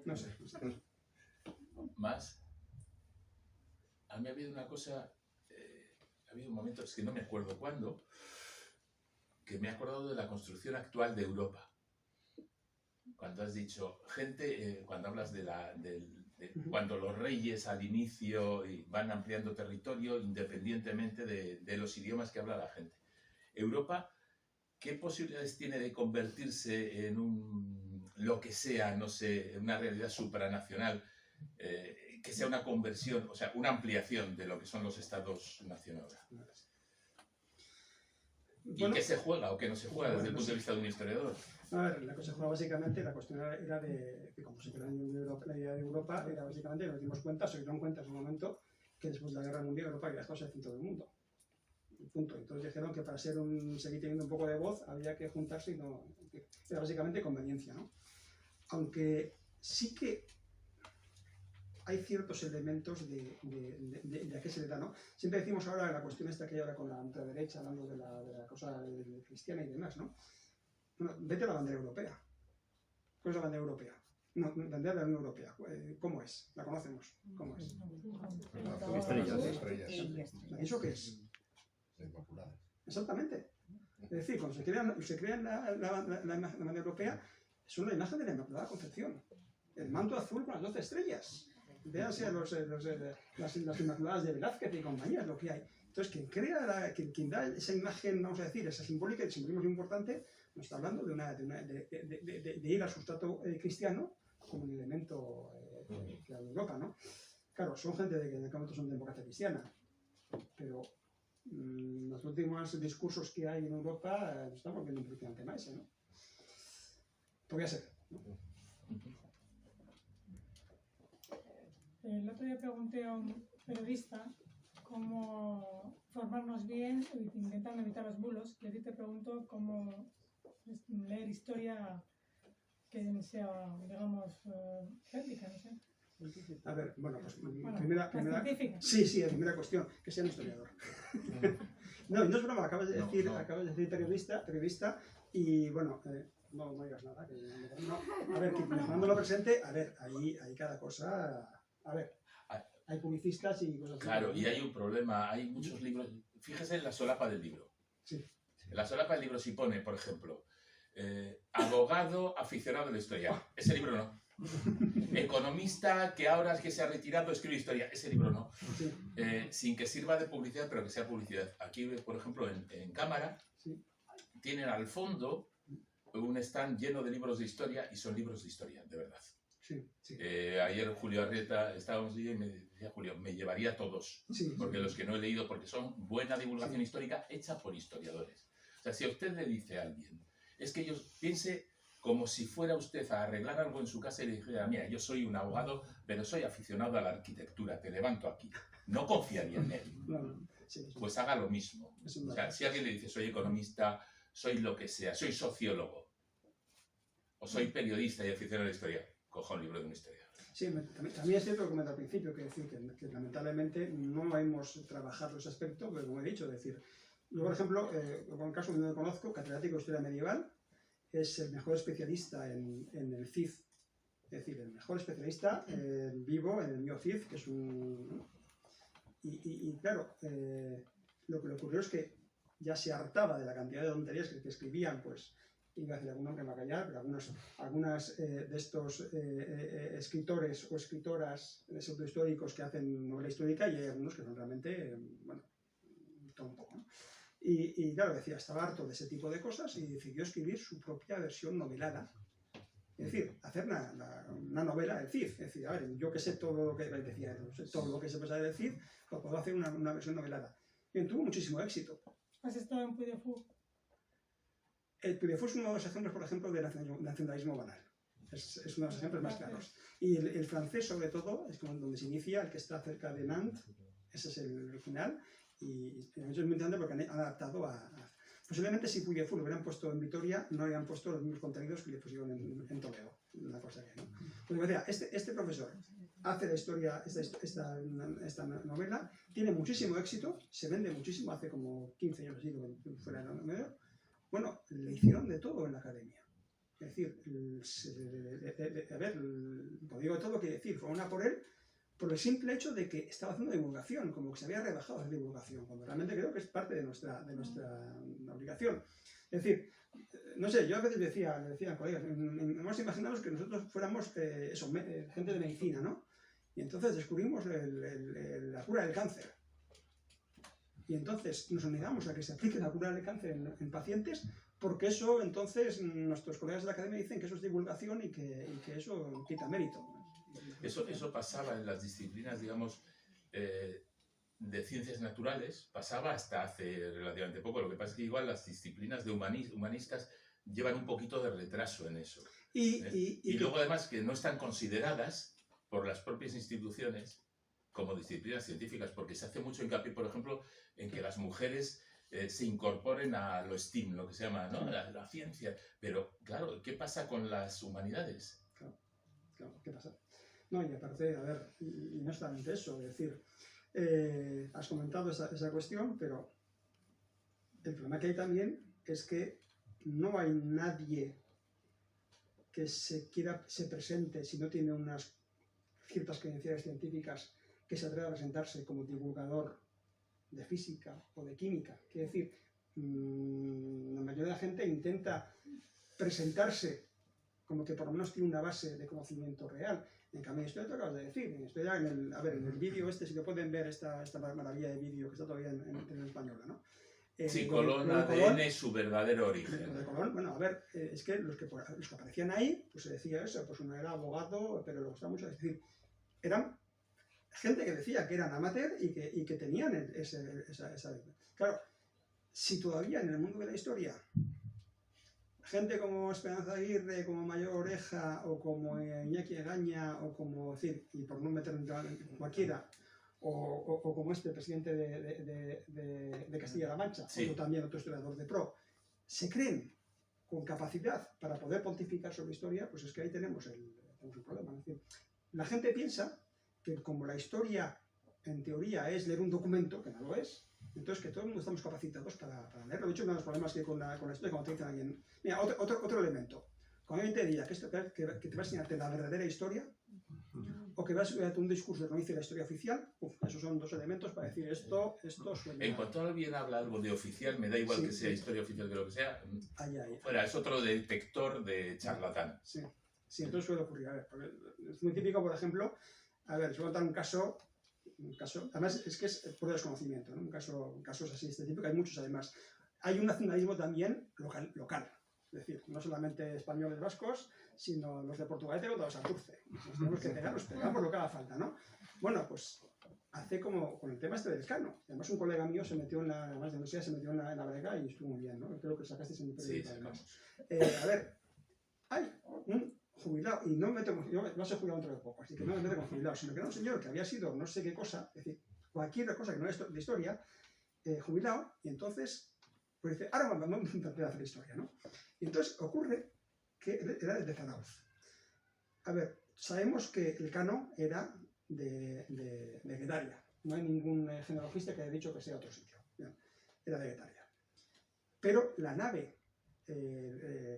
No sé. Más. A mí ha habido una cosa, ha habido un momento, es que no me acuerdo cuándo, que me he acordado de la construcción actual de Europa. Cuando has dicho, gente, cuando hablas de cuando los reyes al inicio van ampliando territorio independientemente de los idiomas que habla la gente. Europa, ¿qué posibilidades tiene de convertirse en lo que sea, no sé, una realidad supranacional? Que sea una conversión, o sea, una ampliación de lo que son los estados nacionales. ¿Y qué se juega o qué no se juega desde el punto de vista de un historiador? A ver, la que se juega básicamente, la cuestión era de que como se creó la idea de Europa, era básicamente, nos dimos cuenta, se dieron cuenta en su momento, que después de la Guerra Mundial Europa había estado en el centro del mundo. Punto. Entonces dijeron que para seguir teniendo un poco de voz había que juntarse y no... Era básicamente conveniencia, ¿no? Aunque sí que hay ciertos elementos de a qué se le da, ¿no? Siempre decimos ahora la cuestión esta que hay ahora con la ultraderecha, hablando de la cosa cristiana y demás, ¿no? Bueno, vete a la bandera europea. ¿Cuál es la bandera europea? No, la bandera de la Unión Europea. ¿Cómo es? ¿La conocemos? ¿Cómo es? Estrellas. ¿Eso qué es? Inmaculada. Exactamente. Es decir, cuando se crea la bandera europea, es una imagen de la Inmaculada Concepción. El manto azul con las 12 estrellas. Véanse las Inmaculadas de Velázquez y compañía, es lo que hay. Entonces, quien da esa imagen, vamos a decir, esa simbólica, el simbolismo importante, nos está hablando de ir al sustrato cristiano como un elemento que da Europa, ¿no? Claro, son gente que en el momento son de democracia cristiana, pero los últimos discursos que hay en Europa estamos viendo un tema ese, ¿no? Podría ser, ¿no? El otro día pregunté a un periodista cómo formarnos bien intentando evitar los bulos, y a ti te pregunto cómo leer historia que sea, digamos, ética, no sé. A ver, bueno, pues primera sí, la primera cuestión, que sea un historiador. No es broma, acabas de decir periodista y bueno, no digas nada. A ver, que mejorando lo presente, a ver, ahí cada cosa, a ver, hay publicistas y cosas así. Claro, y hay un problema, hay muchos libros, fíjese en la solapa del libro. Sí. En la solapa del libro si pone, por ejemplo, abogado aficionado a la historia, ese libro no. Economista que ahora es que se ha retirado escribe historia, ese libro no. Sí. Sin que sirva de publicidad, pero que sea publicidad. Aquí, por ejemplo, en cámara, sí, tienen al fondo un stand lleno de libros de historia y son libros de historia, de verdad. Sí, sí. Ayer Julio Arrieta estábamos y me decía Julio, me llevaría todos, Sí, porque los que no he leído, porque son buena divulgación histórica hecha por historiadores. O sea, si a usted le dice a alguien, es que yo piense como si fuera usted a arreglar algo en su casa y le dijera, mira, yo soy un abogado, pero soy aficionado a la arquitectura, te levanto aquí. No confiaría en él. no, sí, sí. Pues haga lo mismo. Es un O sea, si alguien le dice, soy economista, soy lo que sea, soy sociólogo, o soy periodista y aficionado a la historia, coja un libro de una historia. Sí, también es cierto lo que comenté al principio, que decir que lamentablemente no hemos trabajado ese aspecto, pero como he dicho, decir, yo por ejemplo, con el caso que no conozco, catedrático de Historia Medieval, es el mejor especialista en el CID, es decir, el mejor especialista vivo en el mío CID, que es un... Y claro, lo que le ocurrió es que ya se hartaba de la cantidad de tonterías que escribían, pues, iba a decir algún nombre, me va a callar, pero algunas de estos escritores o escritoras pseudohistóricos que hacen novela histórica, y hay algunos que son realmente, bueno, todo un poco, ¿no? Y claro, decía, estaba harto de ese tipo de cosas y decidió escribir su propia versión novelada. Es decir, hacer una novela del Cid. Es decir, a ver, yo que sé todo lo que decía, sé todo lo que se puede saber del Cid, lo puedo hacer una versión novelada. Bien, tuvo muchísimo éxito. ¿Has estado en Puy de Fou? El Puy de Fou es uno de los ejemplos, por ejemplo, del nacionalismo banal. Es uno de los ejemplos más claros. Y el francés, sobre todo, es como donde se inicia, el que está cerca de Nantes, ese es el original. Y es muy interesante porque han adaptado posiblemente si Puy de Fou lo hubieran puesto en Vitoria, no habrían puesto los mismos contenidos que le pusieron en Toledo. Una cosa que, ¿no? Pues me decía, este profesor hace la historia, esta novela, tiene muchísimo éxito, se vende muchísimo, hace como 15 años así, fuera de la novela. Bueno, le hicieron de todo en la academia. Es decir, a ver, lo digo todo, que decir, fueron a por él, por el simple hecho de que estaba haciendo divulgación, como que se había rebajado la divulgación, cuando realmente creo que es parte de nuestra obligación. Es decir, no sé, yo a veces le decía a colegas, hemos imaginado que nosotros fuéramos gente de medicina, ¿no? Y entonces descubrimos la cura del cáncer. Y entonces nos negamos a que se aplique la cura del cáncer en pacientes, porque eso, entonces, nuestros colegas de la academia dicen que eso es divulgación y que eso quita mérito. Eso pasaba en las disciplinas, digamos, de ciencias naturales, pasaba hasta hace relativamente poco. Lo que pasa es que igual las disciplinas de humanistas llevan un poquito de retraso en eso. Y luego además que no están consideradas por las propias instituciones como disciplinas científicas, porque se hace mucho hincapié, por ejemplo, en que las mujeres se incorporen a lo STEAM, lo que se llama, ¿no? la ciencia. Pero, claro, ¿qué pasa con las humanidades? Claro, ¿qué pasa? No, y aparte, a ver, y no solamente eso, es decir, has comentado esa cuestión, pero el problema que hay también es que no hay nadie que se presente si no tiene unas ciertas credenciales científicas que se atreva a presentarse como divulgador de física o de química. Quiere decir, la mayoría de la gente intenta presentarse como que por lo menos tiene una base de conocimiento real. En cambio, esto lo acabas de decir. En el vídeo si lo pueden ver, esta maravilla de vídeo que está todavía en español, ¿no? Sí, Colón, ADN, su verdadero origen. De Colón, bueno, a ver, es que los que aparecían ahí, pues se decía eso, pues uno era abogado, pero le gustaba mucho, es decir, eran gente que decía que eran amateur y que tenían esa... Claro, si todavía en el mundo de la historia gente como Esperanza Aguirre, como Mayor Oreja, o como Iñaki Egaña, o como, decir, y por no meter en cualquiera, o como este presidente de Castilla-La Mancha, sí, o también otro historiador de pro, se creen con capacidad para poder pontificar sobre historia, pues es que ahí tenemos el problema. Es decir, la gente piensa que como la historia, en teoría, es leer un documento, que no lo es, entonces que todo el mundo estamos capacitados para leerlo. De hecho, uno de los problemas que hay con la historia, cuando te dicen a alguien, mira, otro elemento, cuando alguien te diga que te va a enseñarte la verdadera historia, o que vas a un discurso que no dice la historia oficial, esos son dos elementos para decir esto suena. En cuanto alguien habla algo de oficial, me da igual que sea historia oficial que lo que sea, fuera, es otro detector de charlatán. Sí, entonces suele ocurrir. A ver, es muy típico, por ejemplo, a ver, os voy a contar un caso, además es que es por desconocimiento, ¿no? Casos así, este tipo, que hay muchos además. Hay un nacionalismo también local. Es decir, no solamente españoles vascos, sino los de Portugalete o de los Santurce. Nos tenemos que pegar, nos pegamos lo que haga falta, ¿no? Bueno, pues hace como con el tema este del Cano. Además, un colega mío se metió en la, además de universidad, se metió en la brega y estuvo muy bien, ¿no? Creo que sacasteis en mi periódico, Sí, además. A ver, hay un jubilado, y no me tengo, yo no soy jubilado dentro de poco, así que no me meto con jubilado, sino que era un señor que había sido no sé qué cosa, es decir, cualquier cosa que no es de historia, jubilado, y entonces, pues dice, ahora vamos a intentar hacer historia, ¿no? Y entonces ocurre que era de Zarauz. A ver, sabemos que el Cano era de Guetaria. No hay ningún genealogista que haya dicho que sea otro sitio. Bien, era de Guetaria. Pero la nave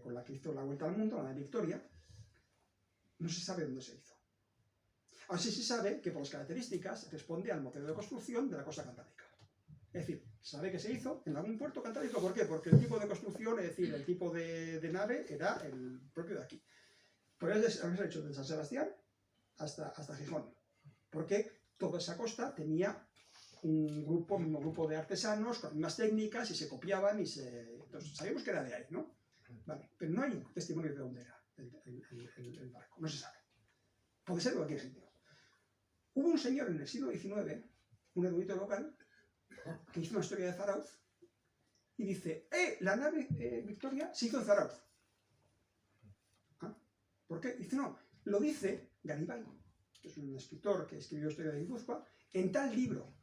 con la que hizo la vuelta al mundo, la nave Victoria, no se sabe dónde se hizo. Así se sabe que por las características responde al modelo de construcción de la costa cantábrica. Es decir, sabe que se hizo en algún puerto cantábrico. ¿Por qué? Porque el tipo de construcción, es decir, el tipo de nave era el propio de aquí. Por eso habéis hecho de San Sebastián hasta Gijón. Porque toda esa costa tenía un mismo grupo de artesanos con las mismas técnicas y se copiaban y se... Entonces, sabemos que era de ahí, ¿no? Vale, pero no hay testimonio de dónde era el barco, no se sabe. Puede ser de cualquier sitio. Hubo un señor en el siglo XIX, un erudito local, que hizo una historia de Zarauz y dice, la nave Victoria se hizo en Zarauz. ¿Ah? ¿Por qué? Dice, no, lo dice Garibay, que es un escritor que escribió Historia de Guipúzcoa, en tal libro.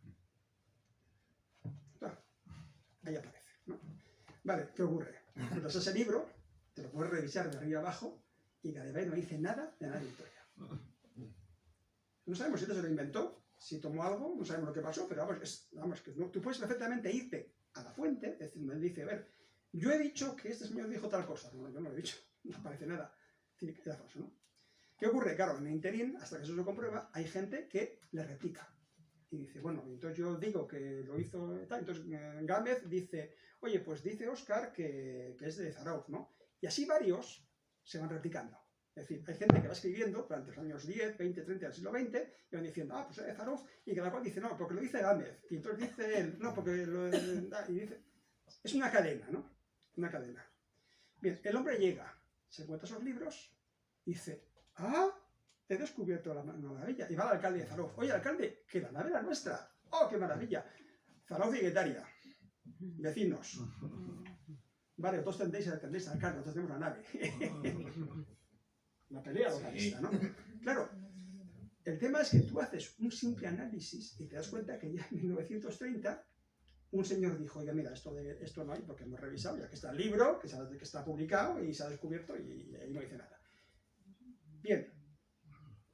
Ahí aparece, ¿no? Vale, ¿qué ocurre? Entonces ese libro te lo puedes revisar de arriba abajo y Garibay no dice nada de nada de Victoria. No sabemos si esto se lo inventó, si tomó algo, no sabemos lo que pasó, pero vamos que tú puedes perfectamente irte a la fuente, es decir, me dice, a ver, yo he dicho que este señor dijo tal cosa. No, yo no lo he dicho, no aparece nada. Tiene que quedar falso, ¿no? ¿Qué ocurre? Claro, en el interín, hasta que eso se comprueba, hay gente que le replica. Y dice, bueno, entonces yo digo que lo hizo tal. Entonces Gámez dice, oye, pues dice Óscar que es de Zarauz, ¿no? Y así varios se van replicando. Es decir, hay gente que va escribiendo durante los años 10, 20, 30 del siglo XX y van diciendo, pues es de Zarauz, y cada cual dice, no, porque lo dice Gámez. Y entonces dice él, no, porque lo... Y dice, es una cadena, ¿no? Una cadena. Bien, el hombre llega, se encuentra esos libros y dice, he descubierto la maravilla. Y va al alcalde de Zarauz. Oye, alcalde, que la nave era nuestra. ¡Oh, qué maravilla! Zarauz y Guetaria, vecinos. Vale, vosotros tendréis al alcalde, nosotros tenemos la nave. La pelea localista, ¿no? Claro, el tema es que tú haces un simple análisis y te das cuenta que ya en 1930 un señor dijo, oiga, mira, esto no hay porque hemos revisado, ya que está el libro, que está publicado y se ha descubierto y ahí no dice nada. Bien,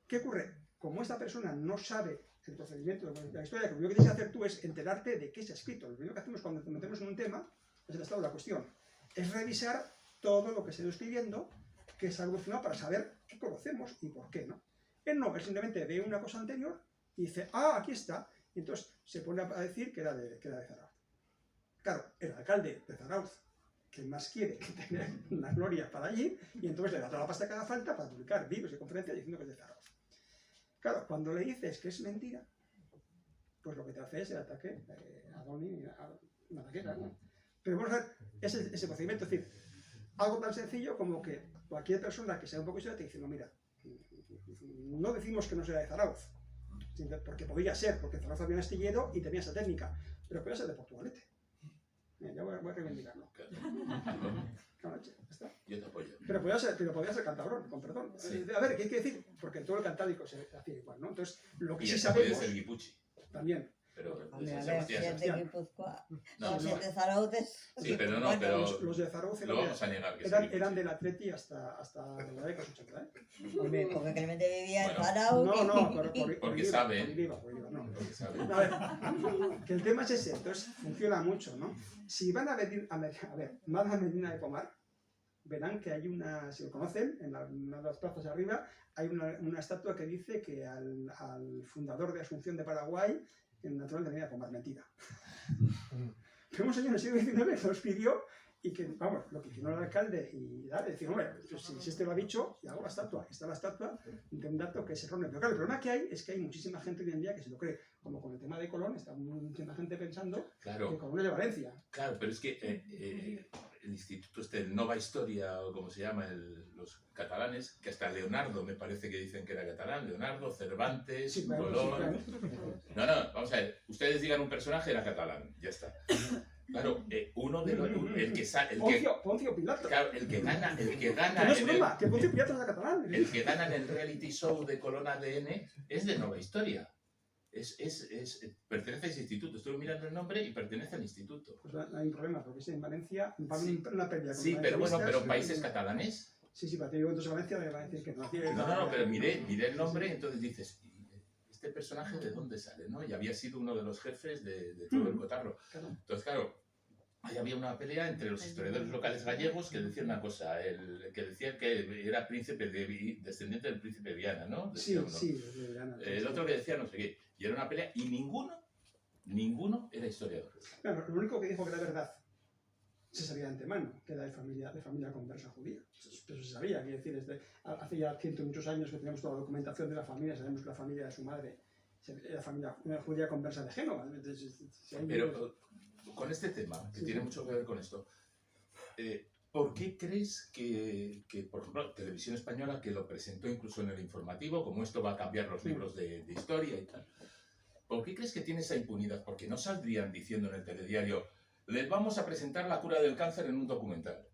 ¿qué ocurre? Como esta persona no sabe el procedimiento de la historia, lo único que tienes que hacer tú es enterarte de qué se ha escrito. Lo primero que hacemos cuando nos metemos en un tema, es el estado de la cuestión, es revisar todo lo que se ha ido escribiendo, que se ha evolucionado para saber qué conocemos y por qué, ¿no? Él no, él simplemente ve una cosa anterior y dice, aquí está, y entonces se pone a decir que era de Zarauz. Claro, el alcalde de Zarauz, que más quiere que tener una gloria para allí, y entonces le da toda la pasta que haga falta para publicar libros y conferencias diciendo que es de Zarauz. Claro, cuando le dices que es mentira, pues lo que te hace es el ataque a Doni, a una taquera, ¿no? Pero vamos a ver ese procedimiento, es decir, algo tan sencillo como que cualquier persona que sea un poco historia te dice, no, mira, no decimos que no sea de Zarauz, porque podría ser, porque Zarauz había un astillero y tenía esa técnica, pero podría ser de Portugalete. Ya voy a reivindicarlo. Claro, ya está. Yo te apoyo. Pero podría ser Cantabrón, con perdón. Sí. A ver, ¿qué hay que decir? Porque todo el cantábrico se hacía igual, ¿no? Entonces, lo que Y sí esta puede sabemos... ser Guipuchi, También. pero Hombre, de a San ver, si es de Sebastián. Guipúzcoa, No, si es de Zarauz es... sí, pero no, Bueno, pero Los de Zarauz lo vamos a negar que sea Guipuchi. eran del Atleti hasta la década de los 80, ¿eh? Hombre, porque Clemente vivía en Bueno, Zarauz. No, Porque sabe. No. Porque sabe. A ver, que el tema es ese, entonces funciona mucho, ¿no? Si van a venir, van a Medina de Pomar, verán que hay una, si lo conocen, en una de las plazas de arriba, hay una estatua que dice que al fundador de Asunción de Paraguay, el natural de Medina de Pomar, mentira. Pero un señor en el siglo XIX nos pidió, y que, vamos, lo que hicieron el alcalde y dar, decir, hombre, si este lo ha dicho, y hago la estatua. Está la estatua de un dato que se erróneo. Pero claro, el problema que hay es que hay muchísima gente hoy en día que se lo cree. Como con el tema de Colón, está muchísima gente pensando Claro. que Colón es de Valencia. Claro, pero es que el instituto el Nova Historia, o como se llama, los catalanes, que hasta Leonardo me parece que dicen que era catalán, Leonardo, Cervantes, Sí, claro, Colón... sí, claro. No, vamos a ver, ustedes digan un personaje era catalán, ya está. Claro, uno de los... Poncio Pilato. Claro, el que gana Que no es broma, que Poncio Pilato era catalán. el que gana en el reality show de Colón ADN es de Nova Historia. Pertenece a ese instituto. Estuve mirando el nombre y pertenece al instituto. Pues hay un problema, porque es en Valencia, Sí. una pérdida. Sí, pero bueno, pero países catalanes. Sí, para ti, entonces Valencia me va a decir que no. No, pero miré el nombre y entonces dices, ¿este personaje de dónde sale? ¿No? Y había sido uno de los jefes de todo el cotarro. Claro. Entonces, claro, ahí había una pelea entre los historiadores locales gallegos que decían una cosa, que decían que era descendiente del príncipe de Viana, ¿no? Decía uno. de Viana. El otro que decía no sé qué. Y era una pelea y ninguno era historiador. Claro, lo único que dijo que era verdad se sabía de antemano, que era de familia conversa judía. Eso se sabía, quiero decir, hace ya cientos y muchos años que tenemos toda la documentación de la familia, sabemos que la familia de su madre era familia judía conversa de Génova. Pero con este tema, que tiene mucho que ver con esto, ¿por qué crees que, por ejemplo, Televisión Española, que lo presentó incluso en el informativo, como esto va a cambiar los libros de historia y tal, ¿por qué crees que tiene esa impunidad? Porque no saldrían diciendo en el telediario, les vamos a presentar la cura del cáncer en un documental.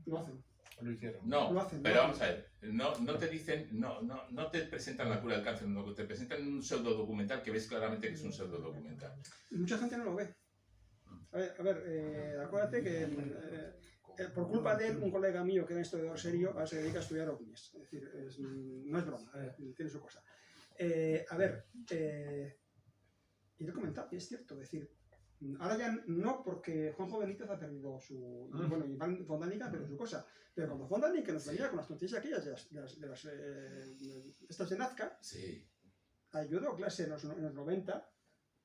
Lo hacen. Lo hicieron. No, Lo hacen, pero lo vamos a ver, no te dicen, no te presentan la cura del cáncer, te presentan un pseudo documental que ves claramente que es un pseudo documental. Y mucha gente no lo ve. A ver, acuérdate que por culpa de él, un colega mío que era historiador serio, ahora se dedica a estudiar ovnis. Es decir, no es broma, tiene su cosa. Y lo he comentado, y es cierto, es decir, ahora ya no porque Juanjo Benítez ha perdido su... Bueno, Iván Fondanica perdió su cosa, pero cuando Fondanica nos venía con las noticias aquellas estas de Nazca, Sí. yo dado clase en los 90,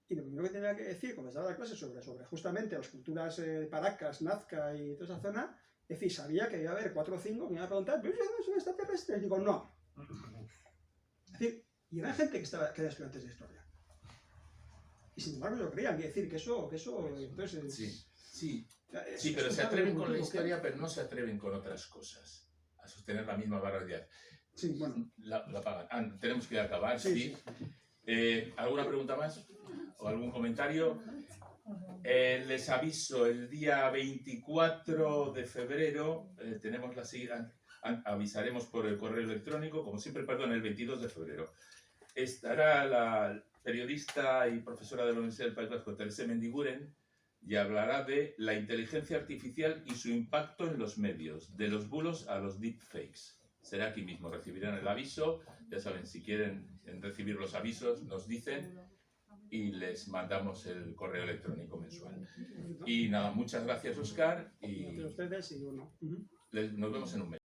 y lo primero que tenía que decir cuando estaba la clase sobre justamente las culturas Paracas, Nazca y toda esa zona, es decir, sabía que iba a haber 4 o 5 que me iban a preguntar, ¿pero no son extraterrestres? Y digo, no. Es decir, y era gente que era estudiantes de historia. Y sin embargo yo creía, decir que eso entonces... Sí, pero se atreven con la historia, pero no se atreven con otras cosas, a sostener la misma barbaridad. Sí, bueno. La pagan. Tenemos que acabar, sí. ¿Alguna pregunta más? ¿O algún comentario? Les aviso, el día 24 de febrero tenemos avisaremos por el correo electrónico, como siempre, el 22 de febrero. Estará la periodista y profesora de la Universidad del País Vasco, Teresa Mendiguren, y hablará de la inteligencia artificial y su impacto en los medios, de los bulos a los deepfakes. Será aquí mismo, recibirán el aviso, ya saben, si quieren recibir los avisos, nos dicen y les mandamos el correo electrónico mensual. Y nada, muchas gracias, Óscar, y Entre ustedes y uno. nos vemos en un mes.